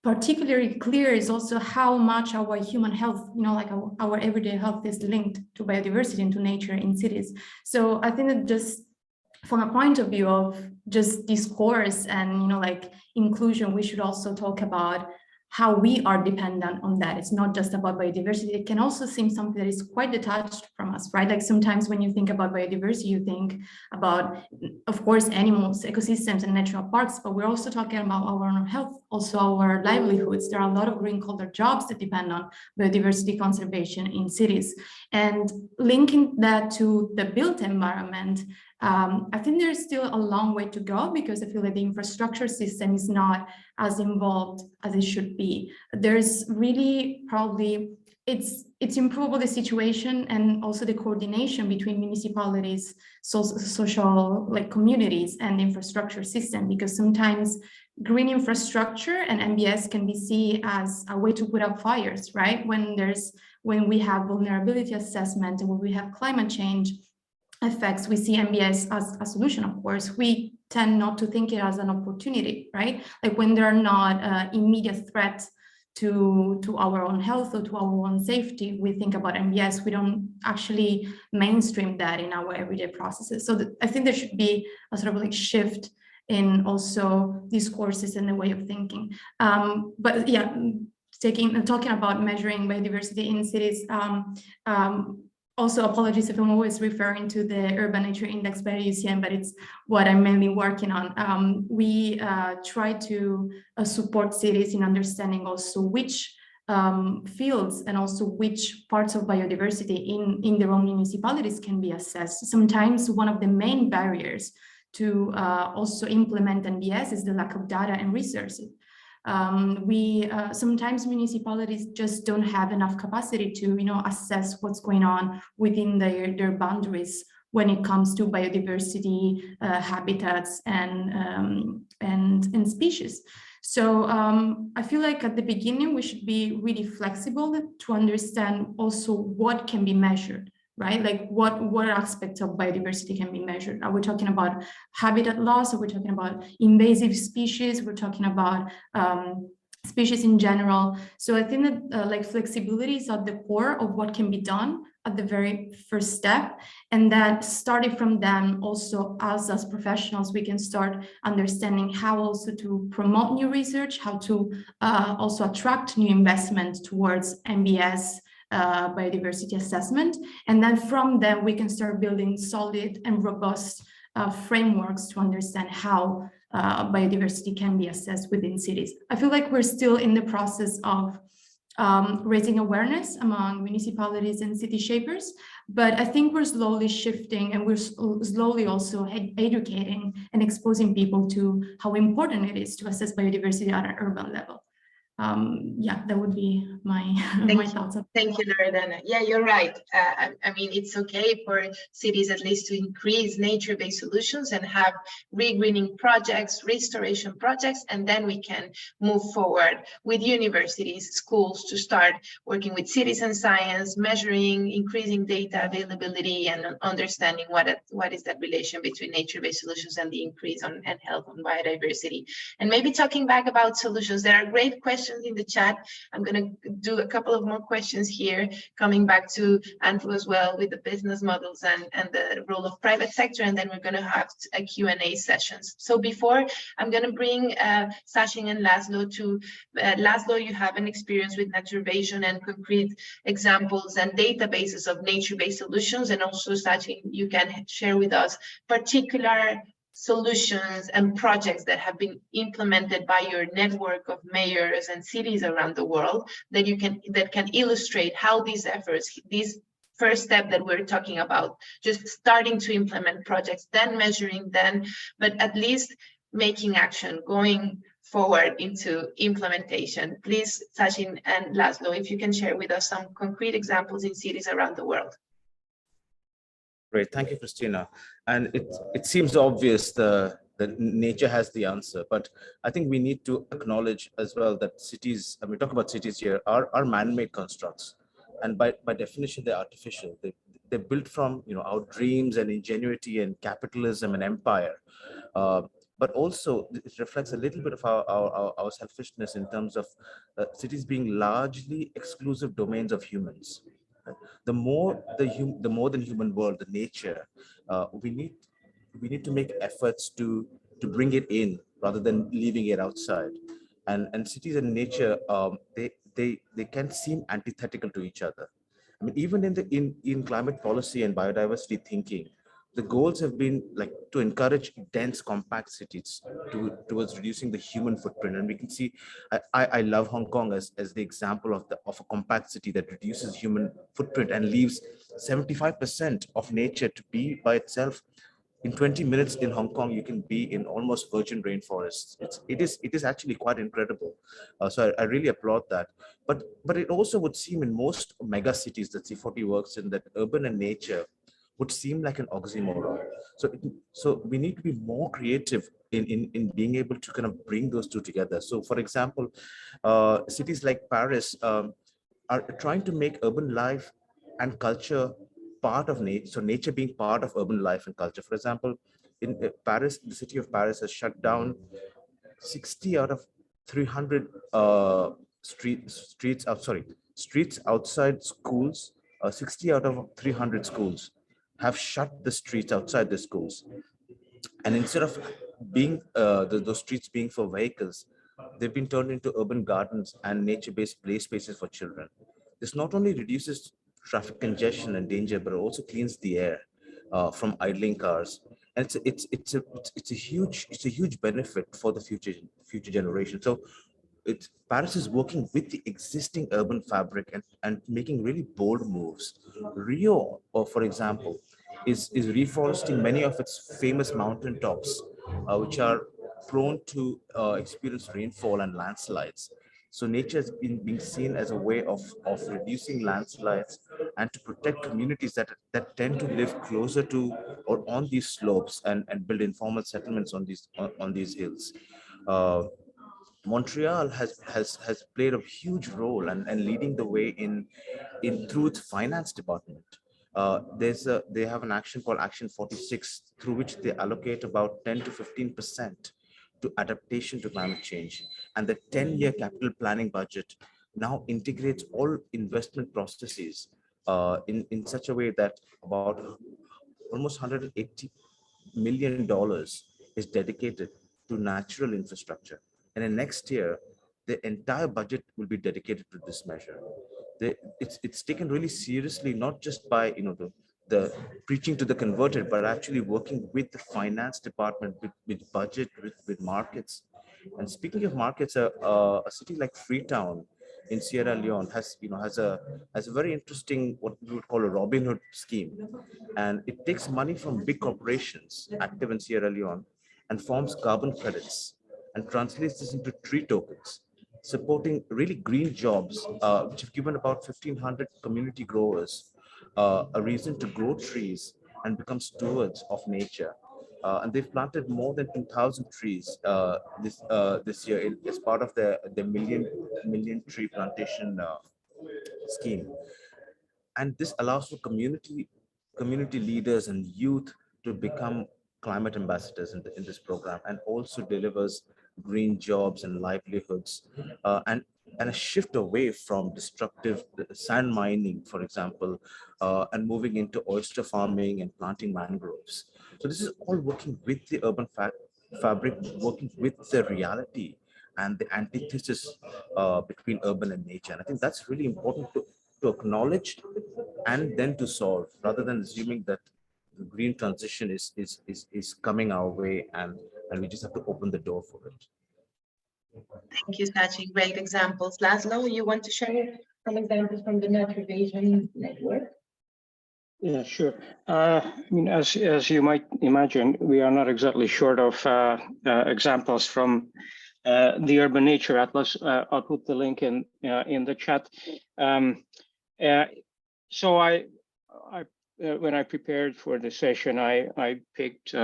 particularly clear is also how much our human health, like our everyday health is linked to biodiversity and to nature in cities. So I think that just from a point of view of just discourse and, like inclusion, we should also talk about how we are dependent on that. It's not just about biodiversity. It can also seem something that is quite detached from us, right? Like sometimes when you think about biodiversity, you think about, of course, animals, ecosystems, and natural parks, but we're also talking about our own health, also our livelihoods. There are a lot of green-collar jobs that depend on biodiversity conservation in cities. And linking that to the built environment, I think there's still a long way to go, because I feel like the infrastructure system is not as involved as it should be. There's really probably, it's improvable, the situation, and also the coordination between municipalities, social like communities, and the infrastructure system, because sometimes green infrastructure and MBS can be seen as a way to put out fires, right? When we have vulnerability assessment and when we have climate change effects, we see MBS as a solution. Of course, we tend not to think it as an opportunity, right? Like when there are not immediate threats to our own health or to our own safety, we think about MBS. We don't actually mainstream that in our everyday processes. So I think there should be a sort of like shift in also discourses and the way of thinking. But yeah, talking about measuring biodiversity in cities, also apologies if I'm always referring to the Urban Nature Index by IUCN, but it's what I'm mainly working on. We try to support cities in understanding also which fields and also which parts of biodiversity in their own municipalities can be assessed. Sometimes one of the main barriers to also implement NBS is the lack of data and resources. Sometimes municipalities just don't have enough capacity to, assess what's going on within their boundaries when it comes to biodiversity, habitats, and species. So I feel like at the beginning we should be really flexible to understand also what can be measured, right? Like what aspects of biodiversity can be measured? Are we talking about habitat loss? Are we talking about invasive species? We're talking about species in general. So I think that like flexibility is at the core of what can be done at the very first step. And that starting from them, also us as professionals, we can start understanding how also to promote new research, how to also attract new investment towards MBS biodiversity assessment. And then from there, we can start building solid and robust frameworks to understand how biodiversity can be assessed within cities. I feel like we're still in the process of raising awareness among municipalities and city shapers, but I think we're slowly shifting, and we're slowly also educating and exposing people to how important it is to assess biodiversity at an urban level. Yeah, that would be my thoughts. Thank you, Loredana. Yeah, you're right. I mean, it's okay for cities at least to increase nature-based solutions and have regreening projects, restoration projects, and then we can move forward with universities, schools to start working with citizen science, measuring, increasing data availability, and understanding what is that relation between nature-based solutions and the increase and health on biodiversity. And maybe talking back about solutions, there are great questions in the chat. I'm going to do a couple of more questions here, coming back to Andrew as well with the business models and the role of private sector, and then we're going to have a Q&A sessions. So before, I'm going to bring Sachin and Laszlo to, Laszlo, you have an experience with naturalization and concrete examples and databases of nature-based solutions, and also Sachin, you can share with us particular solutions and projects that have been implemented by your network of mayors and cities around the world that can illustrate how these efforts, these first step that we're talking about, just starting to implement projects, then measuring, but at least making action, going forward into implementation. Please, Sachin and Laszlo, if you can share with us some concrete examples in cities around the world. Great, thank you, Christina. And it seems obvious that nature has the answer, but I think we need to acknowledge as well that cities, and we talk about cities here, are man-made constructs, and by definition they're artificial. They're built from our dreams and ingenuity and capitalism and empire, but also it reflects a little bit of our selfishness in terms of cities being largely exclusive domains of humans. The more than human world, the nature, we need to make efforts to bring it in rather than leaving it outside. and cities and nature, they can seem antithetical to each other. I mean, even in climate policy and biodiversity thinking, the goals have been like to encourage dense, compact cities towards reducing the human footprint. And we can see, I love Hong Kong as the example of a compact city that reduces human footprint and leaves 75% of nature to be by itself. In 20 minutes in Hong Kong, you can be in almost virgin rainforests. It is actually quite incredible. So I really applaud that. But it also would seem in most mega cities that C40 works in, that urban and nature would seem like an oxymoron. So we need to be more creative in being able to kind of bring those two together. So for example, cities like Paris are trying to make urban life and culture part of nature. So nature being part of urban life and culture. For example, in Paris, the city of Paris has shut down 60 out of 300 streets outside schools. 60 out of 300 schools have shut the streets outside the schools. And instead of being those streets being for vehicles, they've been turned into urban gardens and nature-based play spaces for children. This not only reduces traffic congestion and danger, but also cleans the air from idling cars. And it's a huge benefit for the future generation. So Paris is working with the existing urban fabric and making really bold moves. Rio, for example, is reforesting many of its famous mountain tops, which are prone to experience rainfall and landslides. So nature has been being seen as a way of reducing landslides and to protect communities that tend to live closer to or on these slopes and build informal settlements on these hills. Uh, Montreal has played a huge role and leading the way in through its finance department. They have an action called Action 46, through which they allocate about 10 to 15% to adaptation to climate change. And the 10-year capital planning budget now integrates all investment processes in such a way that about almost $180 million is dedicated to natural infrastructure. And in next year, the entire budget will be dedicated to this measure. It's taken really seriously, not just by the preaching to the converted, but actually working with the finance department, with budget, with markets. And speaking of markets, a city like Freetown in Sierra Leone has a very interesting, what we would call a Robin Hood scheme, and it takes money from big corporations active in Sierra Leone and forms carbon credits and translates this into tree tokens, supporting really green jobs, which have given about 1,500 community growers a reason to grow trees and become stewards of nature. And they've planted more than 2,000 trees this year as part of the million tree plantation scheme. And this allows for community leaders and youth to become climate ambassadors in this program, and also delivers green jobs and livelihoods, and a shift away from destructive sand mining, for example, and moving into oyster farming and planting mangroves. So this is all working with the urban fabric, working with the reality and the antithesis between urban and nature. And I think that's really important to acknowledge and then to solve, rather than assuming that the green transition is coming our way and we just have to open the door for it. Thank you, Sachi. Great examples. Laszlo, you want to share some examples from the Naturalization Network? Yeah, sure. I mean, as you might imagine, we are not exactly short of examples from the Urban Nature Atlas. I'll put the link in the chat. So when I prepared for the session, I picked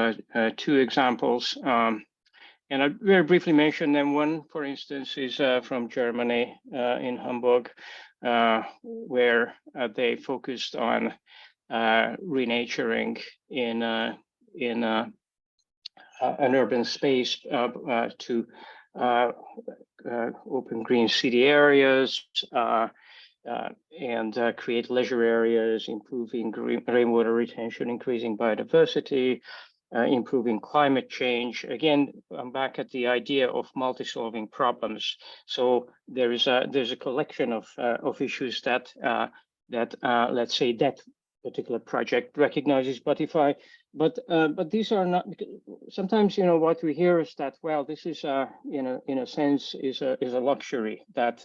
two examples, and I very briefly mention them. One, for instance, is from Germany in Hamburg, where they focused on renaturing in an urban space to open green city areas and create leisure areas, improving rainwater retention, increasing biodiversity, improving climate change. Again, I'm back at the idea of multi-solving problems. So there's a collection of issues that let's say that particular project recognizes. But these are not. Sometimes what we hear is that, well, this is in a sense is a luxury, that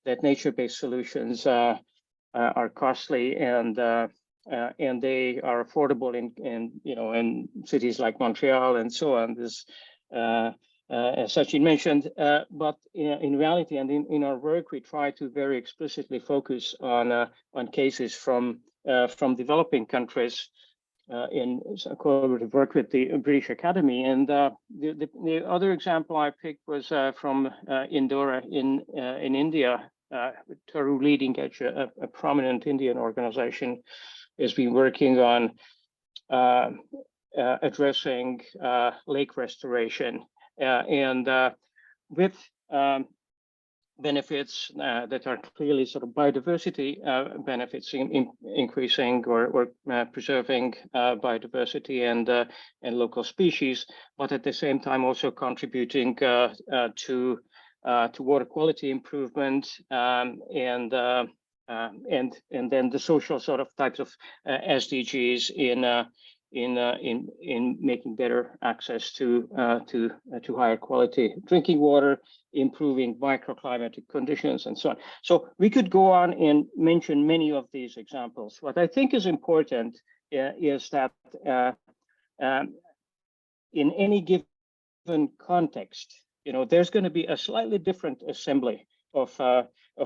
that nature-based solutions are costly and they are affordable in cities like Montreal and so on. This, as Sachin mentioned, but in reality and in our work, we try to very explicitly focus on cases from developing countries. In collaborative work with the British Academy, and the other example I picked was from Indora in India. Taru Leading Edge, a prominent Indian organization, has been working on addressing lake restoration and with benefits that are clearly sort of biodiversity benefits, in increasing or preserving biodiversity and local species, but at the same time also contributing to water quality improvement and then the social sort of types of SDGs in making better access to higher quality drinking water, improving microclimatic conditions, and so on. So we could go on and mention many of these examples. What I think is important is that in any given context, there's going to be a slightly different assembly of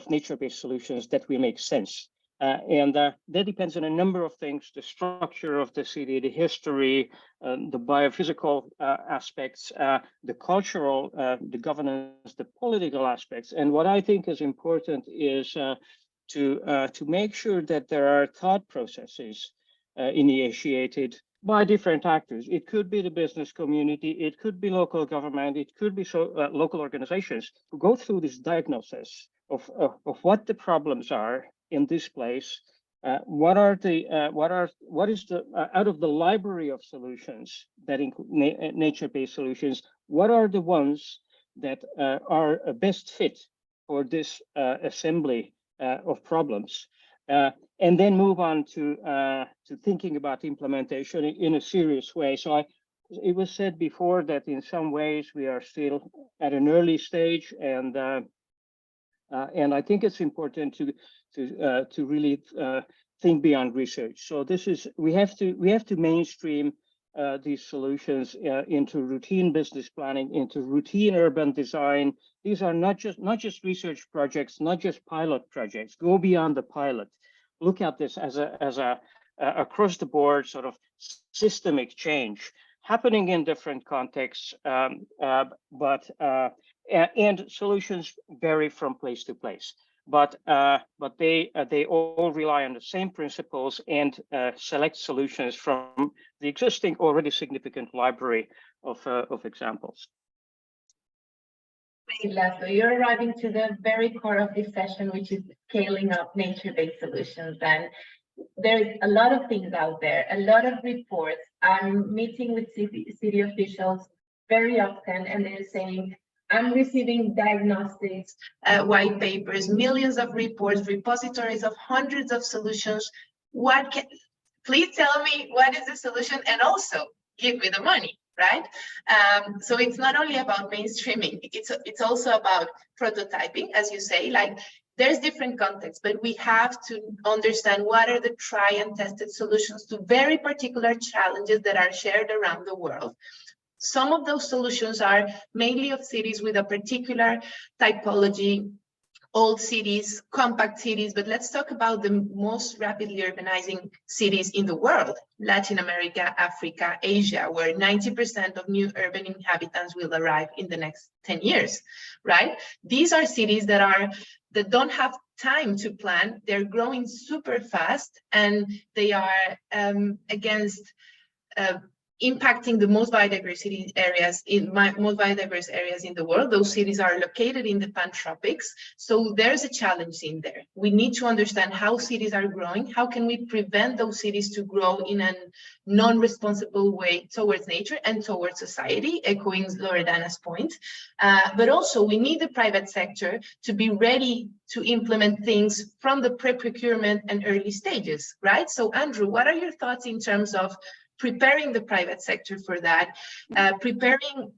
nature-based solutions that will make sense. And that depends on a number of things: the structure of the city, the history, the biophysical aspects, the cultural, the governance, the political aspects. And what I think is important is to make sure that there are thought processes initiated by different actors. It could be the business community, it could be local government, it could be local organizations who go through this diagnosis of what the problems are in this place. What is the out of the library of solutions that include nature-based solutions? What are the ones that are a best fit for this assembly of problems? And then move on to thinking about implementation in a serious way. So it was said before that in some ways we are still at an early stage, and I think it's important to really think beyond research. So we have to mainstream these solutions into routine business planning, into routine urban design. These are not just research projects, not just pilot projects. Go beyond the pilot. Look at this as a across the board sort of systemic change happening in different contexts, but and solutions vary from place to place. But they all rely on the same principles and select solutions from the existing already significant library of examples. Great, Laszlo. You're arriving to the very core of this session, which is scaling up nature-based solutions. And there's a lot of things out there, a lot of reports. I'm meeting with city officials very often, and they're saying, I'm receiving diagnostics, white papers, millions of reports, repositories of hundreds of solutions. Please tell me what is the solution, and also give me the money, right? So it's not only about mainstreaming, it's also about prototyping, as you say. Like, there's different contexts, but we have to understand what are the tried and tested solutions to very particular challenges that are shared around the world. Some of those solutions are mainly of cities with a particular typology, old cities, compact cities, but let's talk about the most rapidly urbanizing cities in the world: Latin America, Africa, Asia, where 90% of new urban inhabitants will arrive in the next 10 years, right? These are cities that don't have time to plan. They're growing super fast, and they are against impacting the most biodiversity areas most biodiverse areas in the world. Those cities are located in the pantropics, so there's a challenge in there. We need to understand how cities are growing. How can we prevent those cities to grow in a non-responsible way towards nature and towards society, echoing Loredana's point. But also we need the private sector to be ready to implement things from the pre-procurement and early stages, right? So Andrew, what are your thoughts in terms of preparing the private sector for that, preparing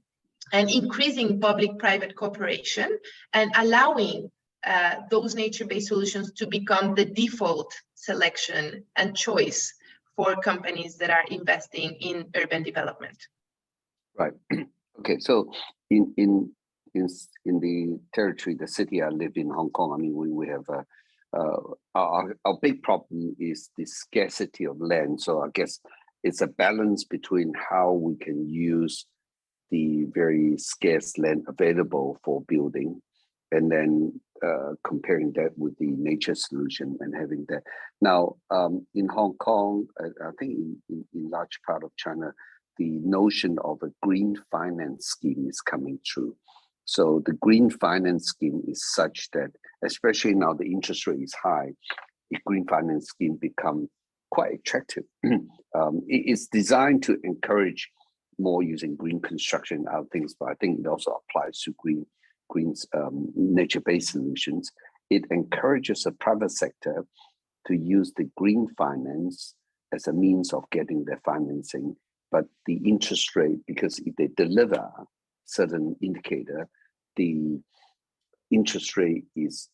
and increasing public-private cooperation, and allowing those nature-based solutions to become the default selection and choice for companies that are investing in urban development? Right. Okay, so in the territory, the city I live in, Hong Kong, I mean, we have our big problem is the scarcity of land. So I guess it's a balance between how we can use the very scarce land available for building, and then comparing that with the nature solution and having that. Now, in Hong Kong, I think in large part of China, the notion of a green finance scheme is coming true. So the green finance scheme is such that, especially now the interest rate is high, the green finance scheme become quite attractive. It is designed to encourage more using green construction and other things, but I think it also applies to green's nature-based solutions. It encourages the private sector to use the green finance as a means of getting their financing, but the interest rate, because if they deliver certain indicator, the interest rate is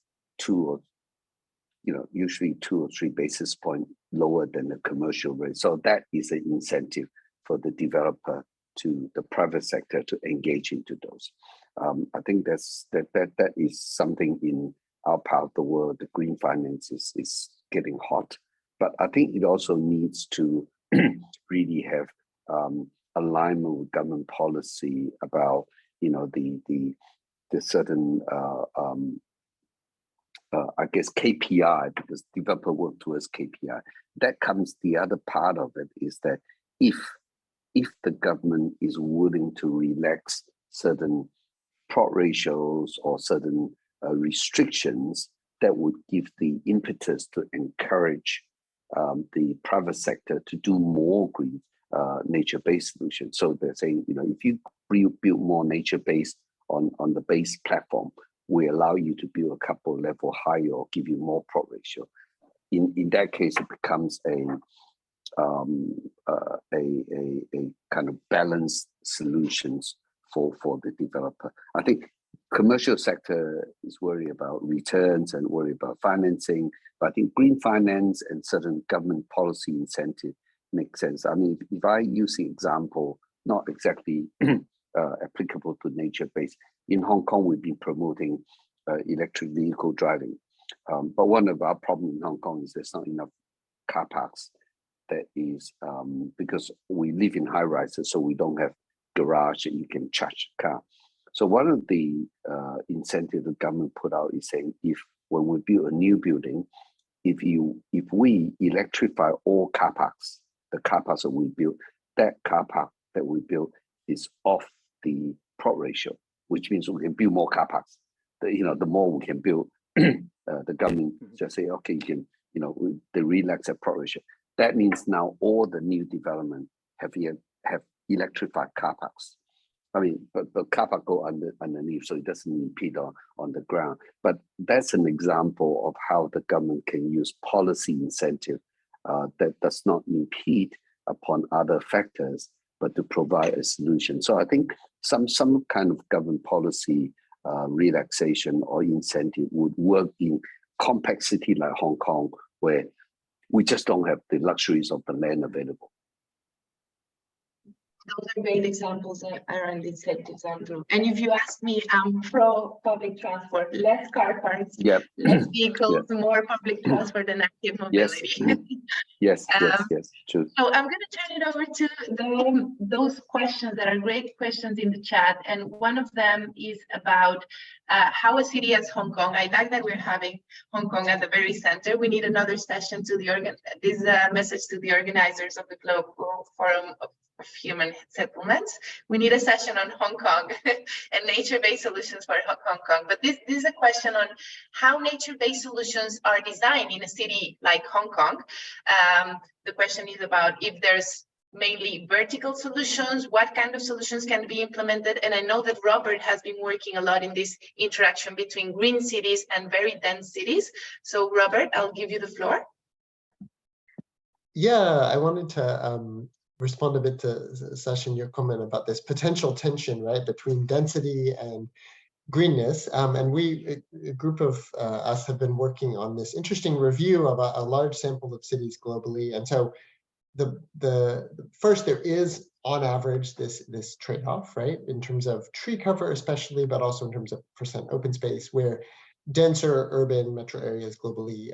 usually 2 or 3 basis points lower than the commercial rate. So that is an incentive for the developer to the private sector to engage into those. I think that is something in our part of the world. The green finance is getting hot, but I think it also needs to really have alignment with government policy about the certain I guess KPI, because developer work towards KPI. That comes, the other part of it is that if the government is willing to relax certain plot ratios or certain restrictions, that would give the impetus to encourage the private sector to do more green nature-based solutions. So they're saying, if you build more nature-based on the base platform, we allow you to build a couple level higher or give you more plot ratio. In that case, it becomes a kind of balanced solutions for the developer. I think commercial sector is worried about returns and worried about financing, but I think green finance and certain government policy incentive makes sense. I mean, if I use the example, not exactly applicable to nature-based, in Hong Kong, we've been promoting electric vehicle driving. But one of our problems in Hong Kong is there's not enough car parks. That is because we live in high rises, so we don't have garage that you can charge the car. So one of the incentives the government put out is saying, when we build a new building, if we electrify all car parks, the car parks that we build, that car park that we build is off the plot ratio, which means we can build more car parks. The more we can build, the government just say, okay, you can, they relax the plot ratio. That means now all the new development have electrified car parks. I mean, but car park go underneath, so it doesn't impede on the ground. But that's an example of how the government can use policy incentive that does not impede upon other factors, but to provide a solution. So I think some kind of government policy relaxation or incentive would work in compact city like Hong Kong, where we just don't have the luxuries of the land available. Those are great examples around incentives, Andrew. And if you ask me, I'm pro public transport, less car parks, less vehicles, more public transport and active mobility. Yes, true. So I'm going to turn it over to those questions that are great questions in the chat. And one of them is about how a city as Hong Kong, I like that we're having Hong Kong at the very center. We need another session to this message to the organizers of the Global Forum of human settlements. We need a session on Hong Kong and nature-based solutions for Hong Kong. But this is a question on how nature-based solutions are designed in a city like Hong Kong. The question is about if there's mainly vertical solutions, what kind of solutions can be implemented. And I know that Robert has been working a lot in this interaction between green cities and very dense cities. So Robert, I'll give you the floor. Yeah, I wanted to respond a bit to Session, your comment about this potential tension, right, between density and greenness. And we, a group of us have been working on this interesting review of a large sample of cities globally. And so the first, there is on average this trade-off, right, in terms of tree cover especially, but also in terms of % open space, where denser urban metro areas globally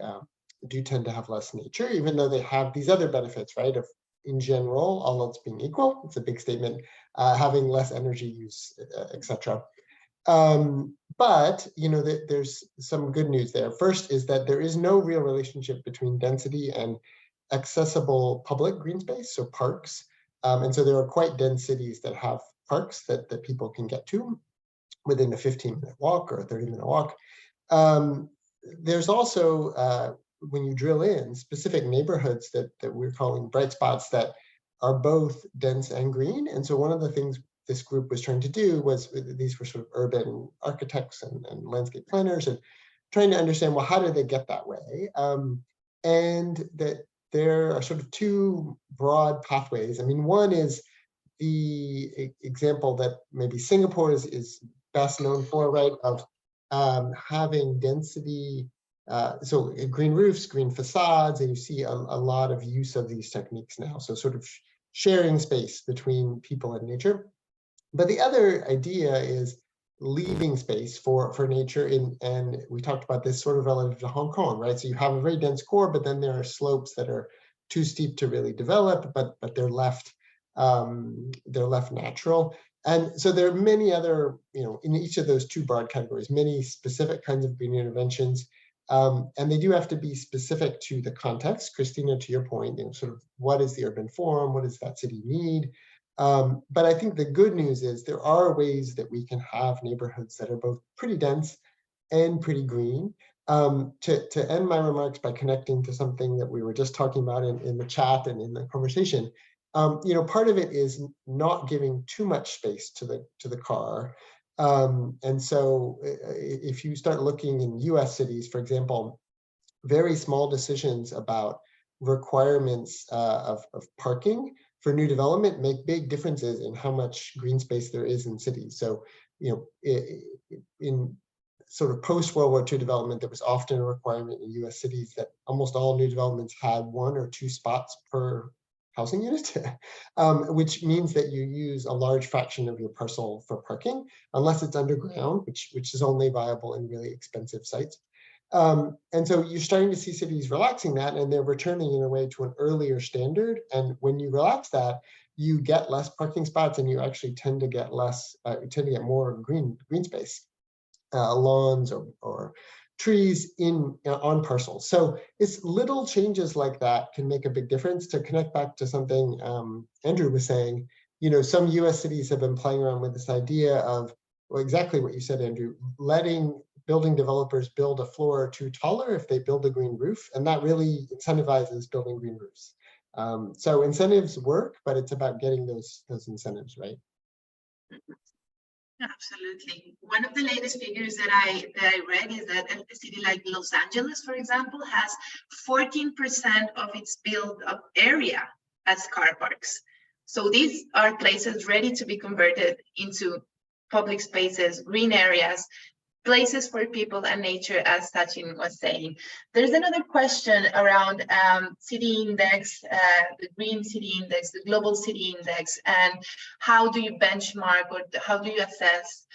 do tend to have less nature, even though they have these other benefits, right, of in general, all else being equal, it's a big statement, having less energy use, etc. But you know, there's some good news there. First is that there is no real relationship between density and accessible public green space, so parks. And so there are quite dense cities that have parks that people can get to within a 15-minute walk or a 30-minute walk. There's also, when you drill in, specific neighborhoods that we're calling bright spots that are both dense and green. And so one of the things this group was trying to do was, these were sort of urban architects and landscape planners, and trying to understand, well, how did they get that way? And that there are sort of two broad pathways. I mean, one is the example that maybe Singapore is best known for, right, of having density, so green roofs, green facades, and you see a lot of use of these techniques now. So sort of sharing space between people and nature. But the other idea is leaving space for nature and we talked about this sort of relative to Hong Kong, right? So you have a very dense core, but then there are slopes that are too steep to really develop, but they're left natural. And so there are many other, you know, in each of those two broad categories, many specific kinds of green interventions. And they do have to be specific to the context. Christina, to your point, you know, sort of what is the urban form? What does that city need? But I think the good news is there are ways that we can have neighborhoods that are both pretty dense and pretty green. To end my remarks by connecting to something that we were just talking about in the chat and in the conversation, you know, part of it is not giving too much space to the car. And so if you start looking in US cities, for example, very small decisions about requirements of parking for new development make big differences in how much green space there is in cities. So, you know, in sort of post-World War II development, there was often a requirement in US cities that almost all new developments had 1 or 2 spots per housing unit, which means that you use a large fraction of your parcel for parking, unless it's underground, which is only viable in really expensive sites. And so you're starting to see cities relaxing that, and they're returning in a way to an earlier standard. And when you relax that, you get less parking spots, and you actually tend to get less, more green space, lawns or trees on parcels. So it's little changes like that can make a big difference. To connect back to something Andrew was saying, you know, some US cities have been playing around with this idea of, well, exactly what you said, Andrew, letting building developers build a floor or 2 taller if they build a green roof, and that really incentivizes building green roofs. So incentives work, but it's about getting those incentives right. Absolutely. One of the latest figures that I read is that a city like Los Angeles, for example, has 14% of its built-up area as car parks. So these are places ready to be converted into public spaces, green areas, places for people and nature, as Sachin was saying. There's another question around city index, the green city index, the global city index, and how do you benchmark or how do you assess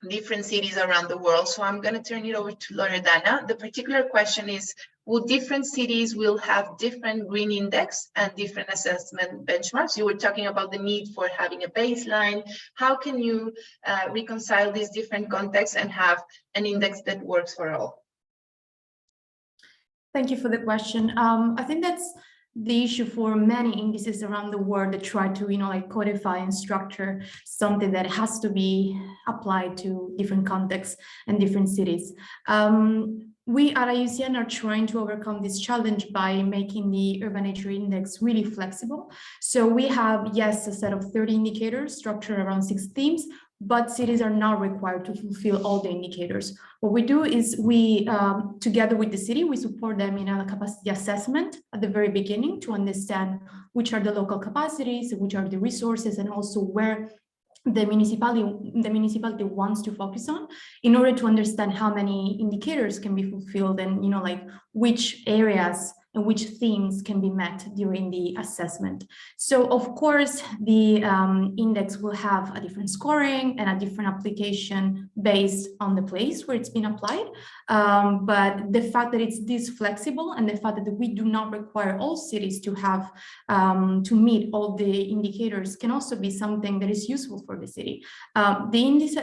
different cities around the world? So I'm going to turn it over to Loredana. The particular question is, will different cities will have different green index and different assessment benchmarks? You were talking about the need for having a baseline. How can you reconcile these different contexts and have an index that works for all? Thank you for the question. I think the issue for many indices around the world that try to, like codify and structure something that has to be applied to different contexts and different cities. We at IUCN are trying to overcome this challenge by making the Urban Nature Index really flexible. So we have, yes, a set of 30 indicators structured around 6 themes, but cities are not required to fulfill all the indicators. What we do is we, together with the city, we support them in a capacity assessment at the very beginning to understand which are the local capacities, which are the resources, and also where the municipality wants to focus on, in order to understand how many indicators can be fulfilled and like which areas and which themes can be met during the assessment. So of course, the index will have a different scoring and a different application based on the place where it's been applied. But the fact that it's this flexible and the fact that we do not require all cities to have to meet all the indicators can also be something that is useful for the city. The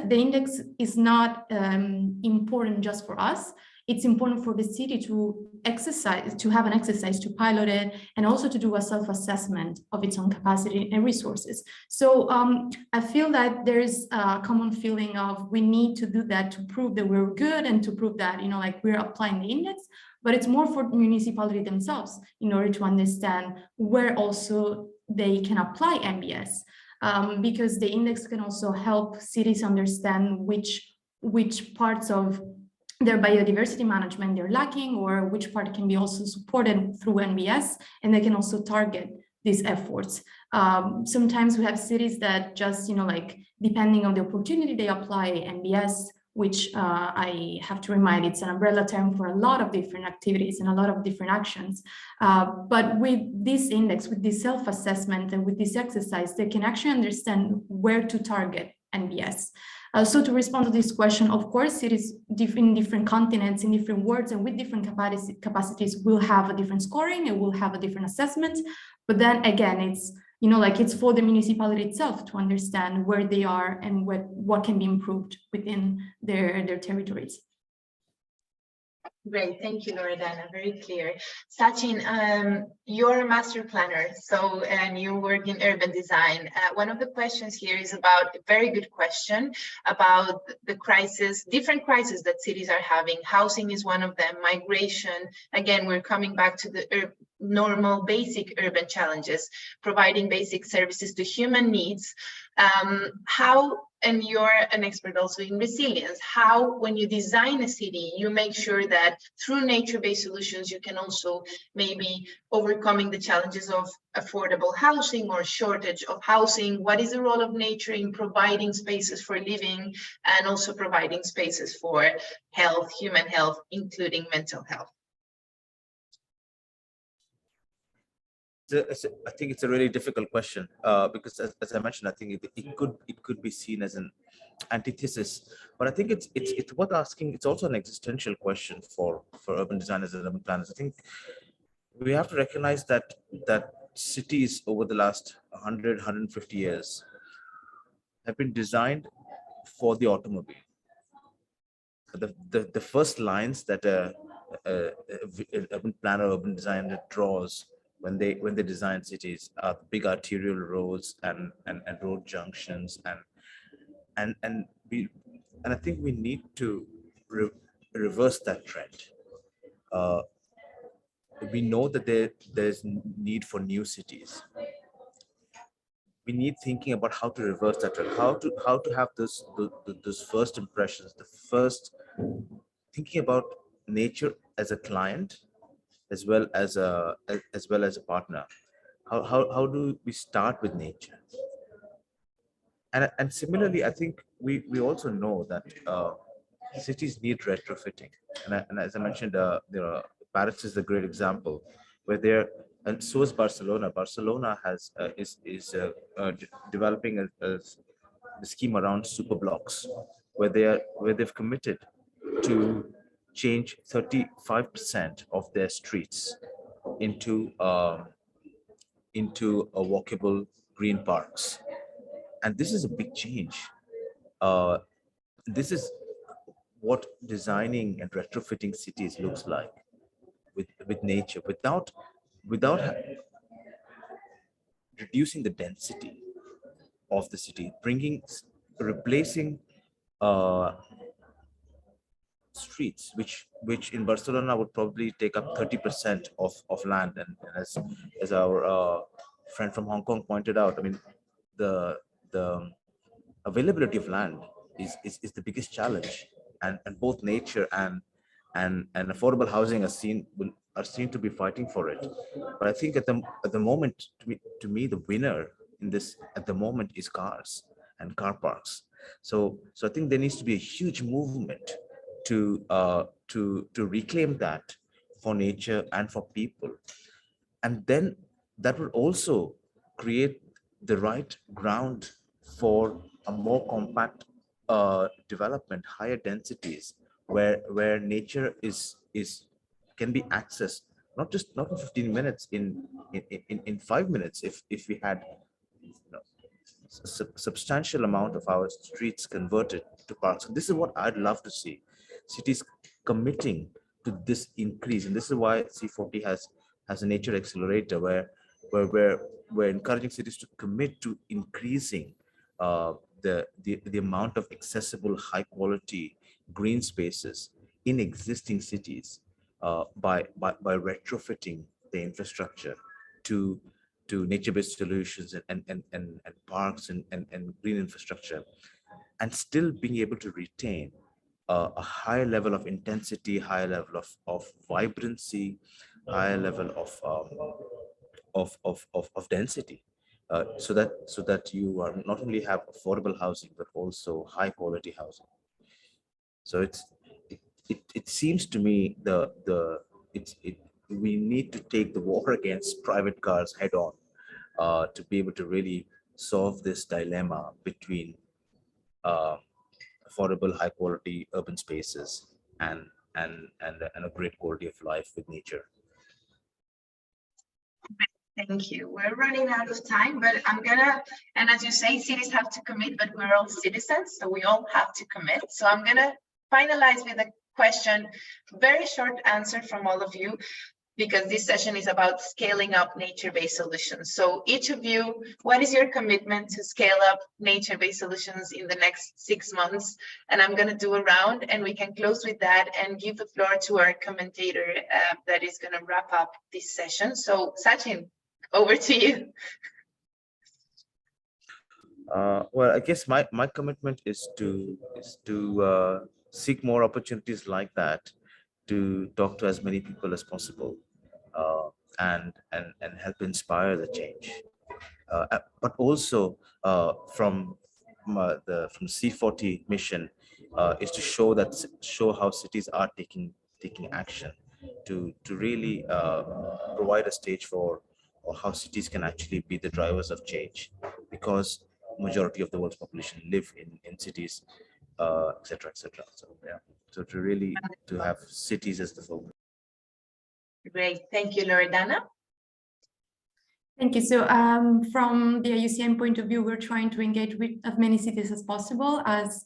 index is not important just for us. It's important for the city to exercise, to have an exercise to pilot it, and also to do a self-assessment of its own capacity and resources. So I feel that there's a common feeling of we need to do that to prove that we're good and to prove that, like we're applying the index, but it's more for municipality themselves in order to understand where also they can apply MBS. Because the index can also help cities understand which parts of their biodiversity management they're lacking, or which part can be also supported through NBS, and they can also target these efforts. Sometimes we have cities that just, like depending on the opportunity, they apply NBS, which I have to remind, it's an umbrella term for a lot of different activities and a lot of different actions. But with this index, with this self-assessment and with this exercise, they can actually understand where to target NBS. So to respond to this question, of course, it is in different continents, in different worlds, and with different capacities, will have a different scoring, and will have a different assessment. But then again, it's it's for the municipality itself to understand where they are and what can be improved within their territories. Great, thank you, Loredana, very clear. Sachin, you're a master planner, and you work in urban design. One of the questions here is about a very good question about the different crises that cities are having. Housing is one of them, migration. Again, we're coming back to the normal basic urban challenges, providing basic services to human needs. And you're an expert also in resilience, how when you design a city, you make sure that through nature-based solutions, you can also maybe overcoming the challenges of affordable housing or shortage of housing. What is the role of nature in providing spaces for living and also providing spaces for health, human health, including mental health? I think it's a really difficult question because, as I mentioned, I think it could be seen as an antithesis, but I think it's worth asking. It's also an existential question for urban designers and urban planners. I think we have to recognize that cities over the last 150 years have been designed for the automobile. The first lines that an urban planner, urban designer draws when they design cities are big arterial roads and road junctions and I think we need to reverse that trend. We know that there's need for new cities. We need thinking about how to reverse that trend, how to have those first impressions, the first thinking about nature as a client as well as a partner. How do we start with nature? And similarly, I think we also know that cities need retrofitting, and as I mentioned, Paris is a great example where and so is Barcelona. Barcelona has is developing a scheme around super blocks where they've committed to change 35% of their streets into walkable green parks, and this is a big change. This is what designing and retrofitting cities looks like with nature, without reducing the density of the city, replacing streets, which in Barcelona would probably take up 30% of land. And as our friend from Hong Kong pointed out, I mean, the availability of land is the biggest challenge, and both nature and affordable housing are seen to be fighting for it. But I think at the moment, to me, the winner in this at the moment is cars and car parks. So I think there needs to be a huge movement to reclaim that for nature and for people, and then that will also create the right ground for a more compact development, higher densities, where nature is can be accessed not in 15 minutes, in 5 minutes, if we had, you know, substantial amount of our streets converted to parks. And this is what I'd love to see cities committing to this increase, and this is why C40 has a nature accelerator where we're encouraging cities to commit to increasing the amount of accessible, high quality green spaces in existing cities by retrofitting the infrastructure to nature-based solutions and parks and green infrastructure, and still being able to retain a higher level of intensity, higher level of vibrancy, higher level of density, so that you are not only have affordable housing but also high quality housing. So it seems to me we need to take the war against private cars head on, to be able to really solve this dilemma between affordable, high quality urban spaces and a great quality of life with nature. Thank you. We're running out of time, but and as you say, cities have to commit, but we're all citizens, so we all have to commit. So I'm gonna finalize with a question, very short answer from all of you, because this session is about scaling up nature-based solutions. So each of you, what is your commitment to scale up nature-based solutions in the next 6 months? And I'm going to do a round, and we can close with that and give the floor to our commentator that is going to wrap up this session. So Sachin, over to you. Well, I guess my commitment is to seek more opportunities like that, to talk to as many people as possible, and help inspire the change. But also from from C40 mission is to show how cities are taking action to really provide a stage for or how cities can actually be the drivers of change, because majority of the world's population live in cities, etc., etc. So yeah, so to have cities as the focus. Great, thank you, Loredana. Thank you. So from the IUCN point of view, we're trying to engage with as many cities as possible. As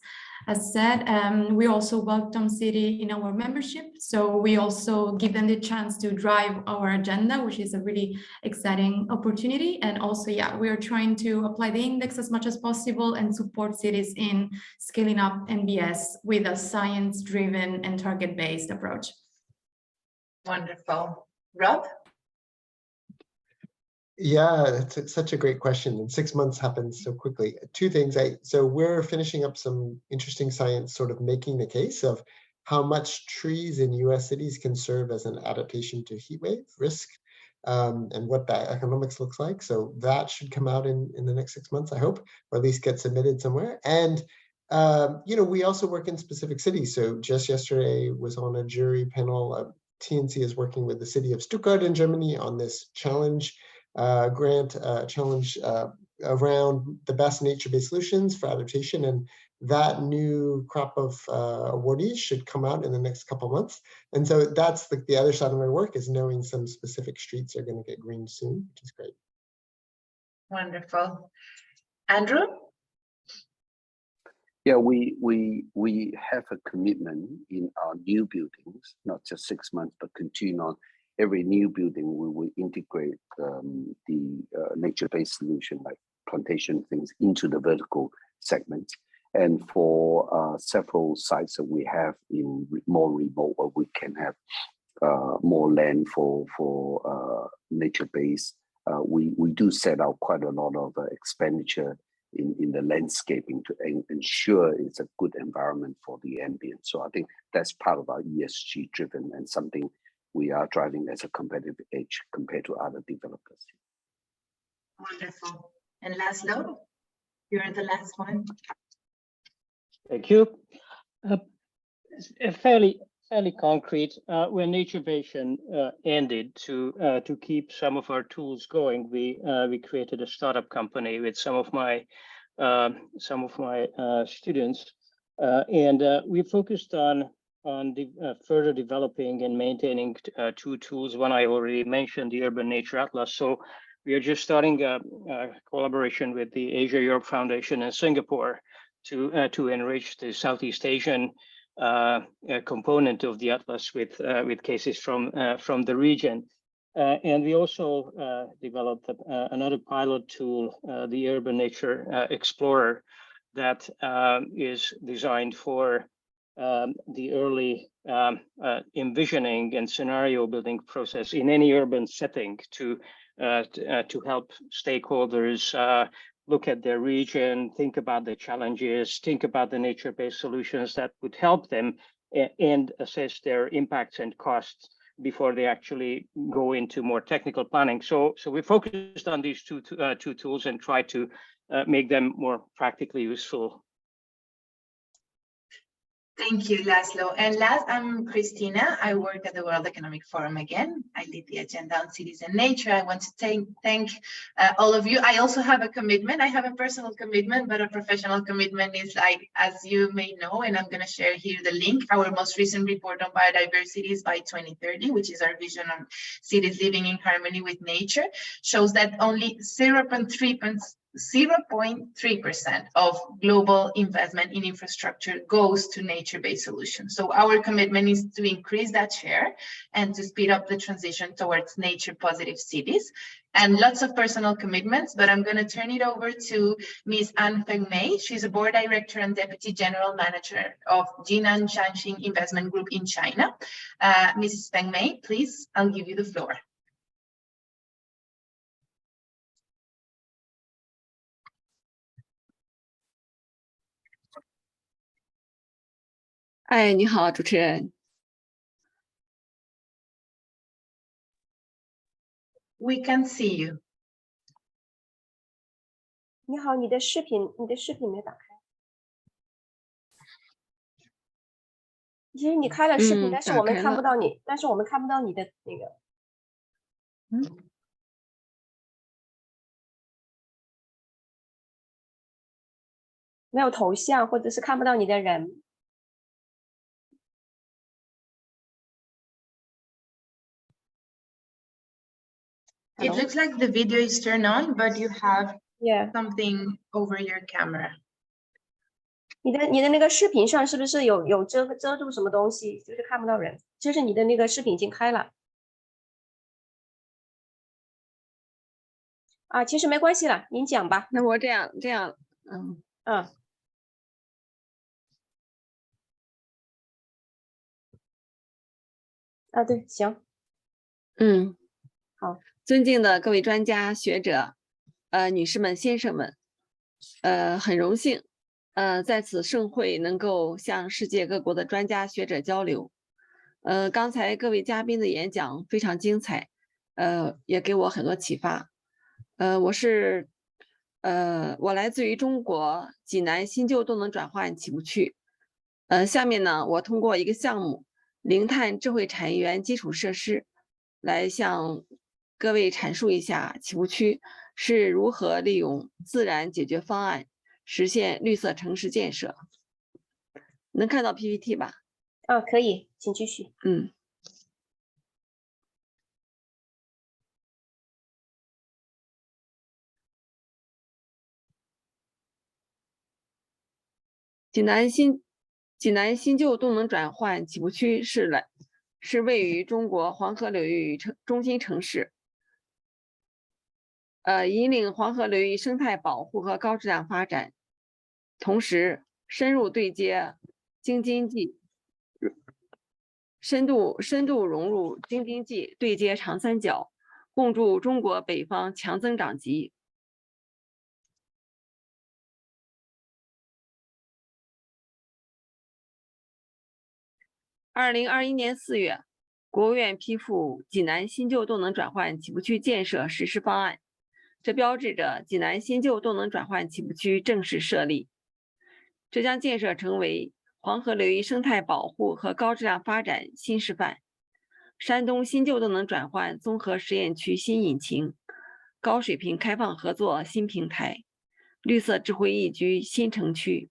said, we also welcome city in our membership. So we also give them the chance to drive our agenda, which is a really exciting opportunity. And also, yeah, we are trying to apply the index as much as possible and support cities in scaling up NBS with a science-driven and target-based approach. Wonderful. Rob? Yeah, it's such a great question. And 6 months happens so quickly. Two things. So we're finishing up some interesting science, sort of making the case of how much trees in US cities can serve as an adaptation to heat wave risk, and what that economics looks like. So that should come out in the next 6 months, I hope, or at least get submitted somewhere. And you know, we also work in specific cities. So just yesterday was on a jury panel. TNC is working with the city of Stuttgart in Germany on this challenge grant challenge around the best nature-based solutions for adaptation, and that new crop of awardees should come out in the next couple of months. And so that's the other side of my work, is knowing some specific streets are going to get green soon, which is great. Wonderful. Andrew? Yeah, we have a commitment in our new buildings, not just 6 months, but continue on every new building, we will integrate the nature-based solution like plantation things into the vertical segments. And for several sites that we have in more remote, where we can have more land for nature-based, we do set out quite a lot of expenditure in the landscaping to ensure it's a good environment for the ambient. So I think that's part of our ESG driven and something we are driving as a competitive edge compared to other developers. Wonderful. And Laszlo, you're the last one. Thank you. Fairly concrete. When Naturevation ended, to keep some of our tools going, we created a startup company with some of my students, and we focused on further developing and maintaining two tools. One I already mentioned, the Urban Nature Atlas. So we are just starting a collaboration with the Asia Europe Foundation in Singapore to enrich the Southeast Asian component of the atlas with cases from the region, and we also developed another pilot tool, the Urban Nature Explorer, that is designed for the early envisioning and scenario building process in any urban setting to help stakeholders look at their region, think about the challenges, think about the nature-based solutions that would help them, and assess their impacts and costs before they actually go into more technical planning. So we focused on these two tools and try to make them more practically useful. Thank you, Laszlo. And last, I'm Christina. I work at the World Economic Forum again. I lead the agenda on cities and nature. I want to thank all of you. I also have a commitment. I have a personal commitment, but a professional commitment is, as you may know, and I'm going to share here the link. Our most recent report on biodiversity is by 2030, which is our vision on cities living in harmony with nature, shows that only 0.3% of global investment in infrastructure goes to nature-based solutions. So our commitment is to increase that share and to speed up the transition towards nature-positive cities. And lots of personal commitments, but I'm going to turn it over to Ms. An Feng Mei. She's a board director and deputy general manager of Jinan Jiangxing Investment Group in China. Mrs. Feng Mei, please, I'll give you the floor. 哎，你好，主持人。 We can see you. 你好，你的视频没有打开。其实你开了视频，但是我们看不到你，但是我们看不到你的那个。没有头像，或者是看不到你的人。 It looks like the video is turned on, but you have something over your camera. 你的那个视频上是不是有遮住什么东西？就是看不到人。就是你的那个视频已经开了。啊，其实没关系了，您讲吧。那我这样，啊，对，行。好。 尊敬的各位专家学者，女士们、先生们，很荣幸，在此盛会能够向世界各国的专家学者交流。刚才各位嘉宾的演讲非常精彩，也给我很多启发。我来自于中国济南新旧动能转换起步区。下面呢，我通过一个项目“零碳智慧产业园基础设施”来向 各位阐述一下起步区是如何利用自然解决方案实现绿色城市建设。能看到 PPT 吧？啊，可以，请继续。济南新旧动能转换起步区是是位于中国黄河流域中心城市，引领黄河流域生态保护和高质量发展，同时深入对接京津冀，深度融入京津冀，对接长三角，共筑中国北方强增长极。2021年4月，国务院批复济南新旧动能转换起步区建设实施方案，这标志着济南新旧动能转换起步区正式设立。这将建设成为黄河流域生态保护和高质量发展新示范，山东新旧动能转换综合实验区新引擎，高水平开放合作新平台，绿色智慧宜居新城区。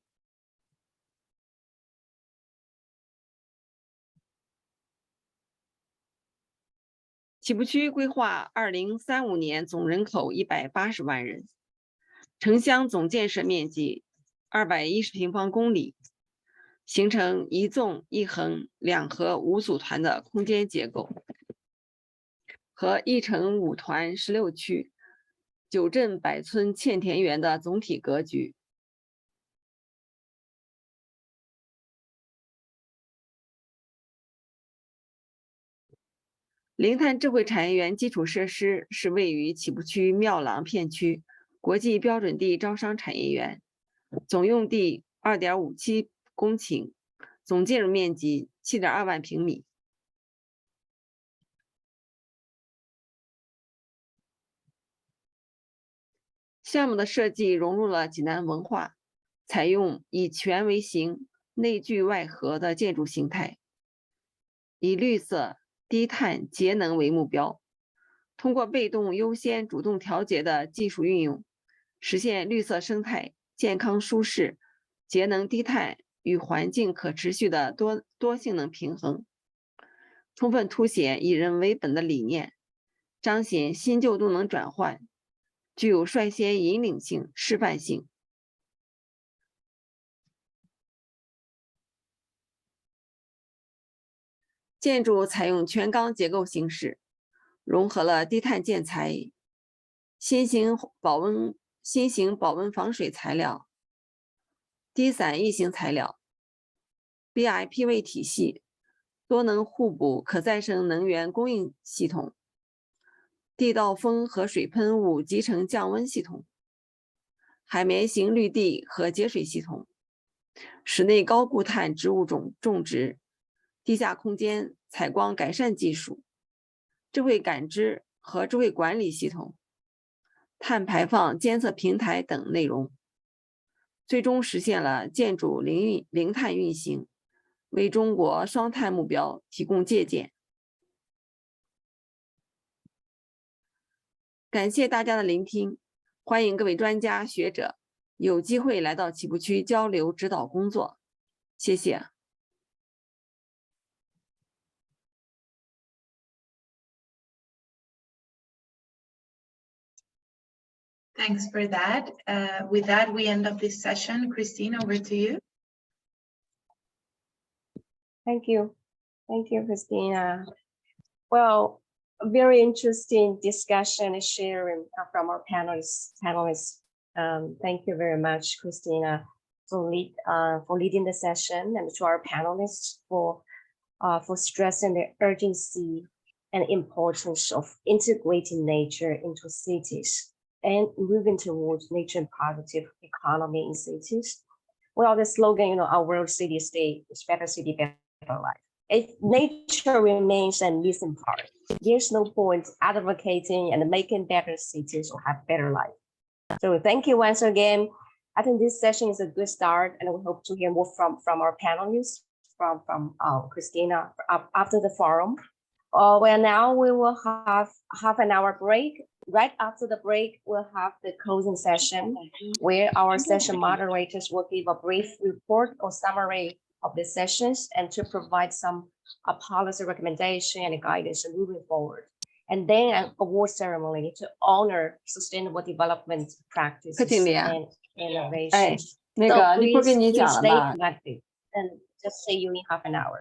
起步区规划2035年总人口180万人，城乡总建设面积210平方公里，形成一纵一横两合5组团的空间结构，和1城5团16区、9镇100村嵌田园的总体格局。零碳智慧产业园基础设施是位于起步区庙廊片区国际标准地招商产业园，总用地2.57公顷，总建筑面积7.2万平米。项目的设计融入了济南文化，采用以全为形、内聚外合的建筑形态，以绿色、低碳、节能为目标，通过被动优先、主动调节的技术运用，实现绿色生态、健康舒适、节能低碳与环境可持续的多性能平衡，充分凸显以人为本的理念，彰显新旧动能转换，具有率先引领性、示范性。建筑采用全钢结构形式，融合了低碳建材、新型保温防水材料、低散异型材料、BIPV 体系、多能互补可再生能源供应系统、地道风和水喷雾集成降温系统、海绵型绿地和节水系统、室内高固碳植物种植、地下空间采光改善技术、智慧感知和智慧管理系统、碳排放监测平台等内容，最终实现了建筑零碳运行，为中国双碳目标提供借鉴。感谢大家的聆听，欢迎各位专家学者有机会来到起步区交流指导工作，谢谢。Thanks for that. With that, we end up this session. Christine, over to you. Thank you. Thank you, Christina. Well, a very interesting discussion and sharing from our panelists. Thank you very much, Christina, for leading the session, and to our panelists for stressing the urgency and importance of integrating nature into cities and moving towards nature and positive economy in cities. Well, the slogan, our world city state is better city, better life. If nature remains a missing part, there's no point advocating and making better cities or have better life. So thank you once again. I think this session is a good start, and we hope to hear more from our panelists, from Christina after the forum. Well, now we will have half an hour break. Right after the break, we'll have the closing session where our session moderators will give a brief report or summary of the sessions and to provide some policy recommendation and guidance moving forward. And then an award ceremony to honor sustainable development practices and innovations. So please stay connected and just see you in half an hour.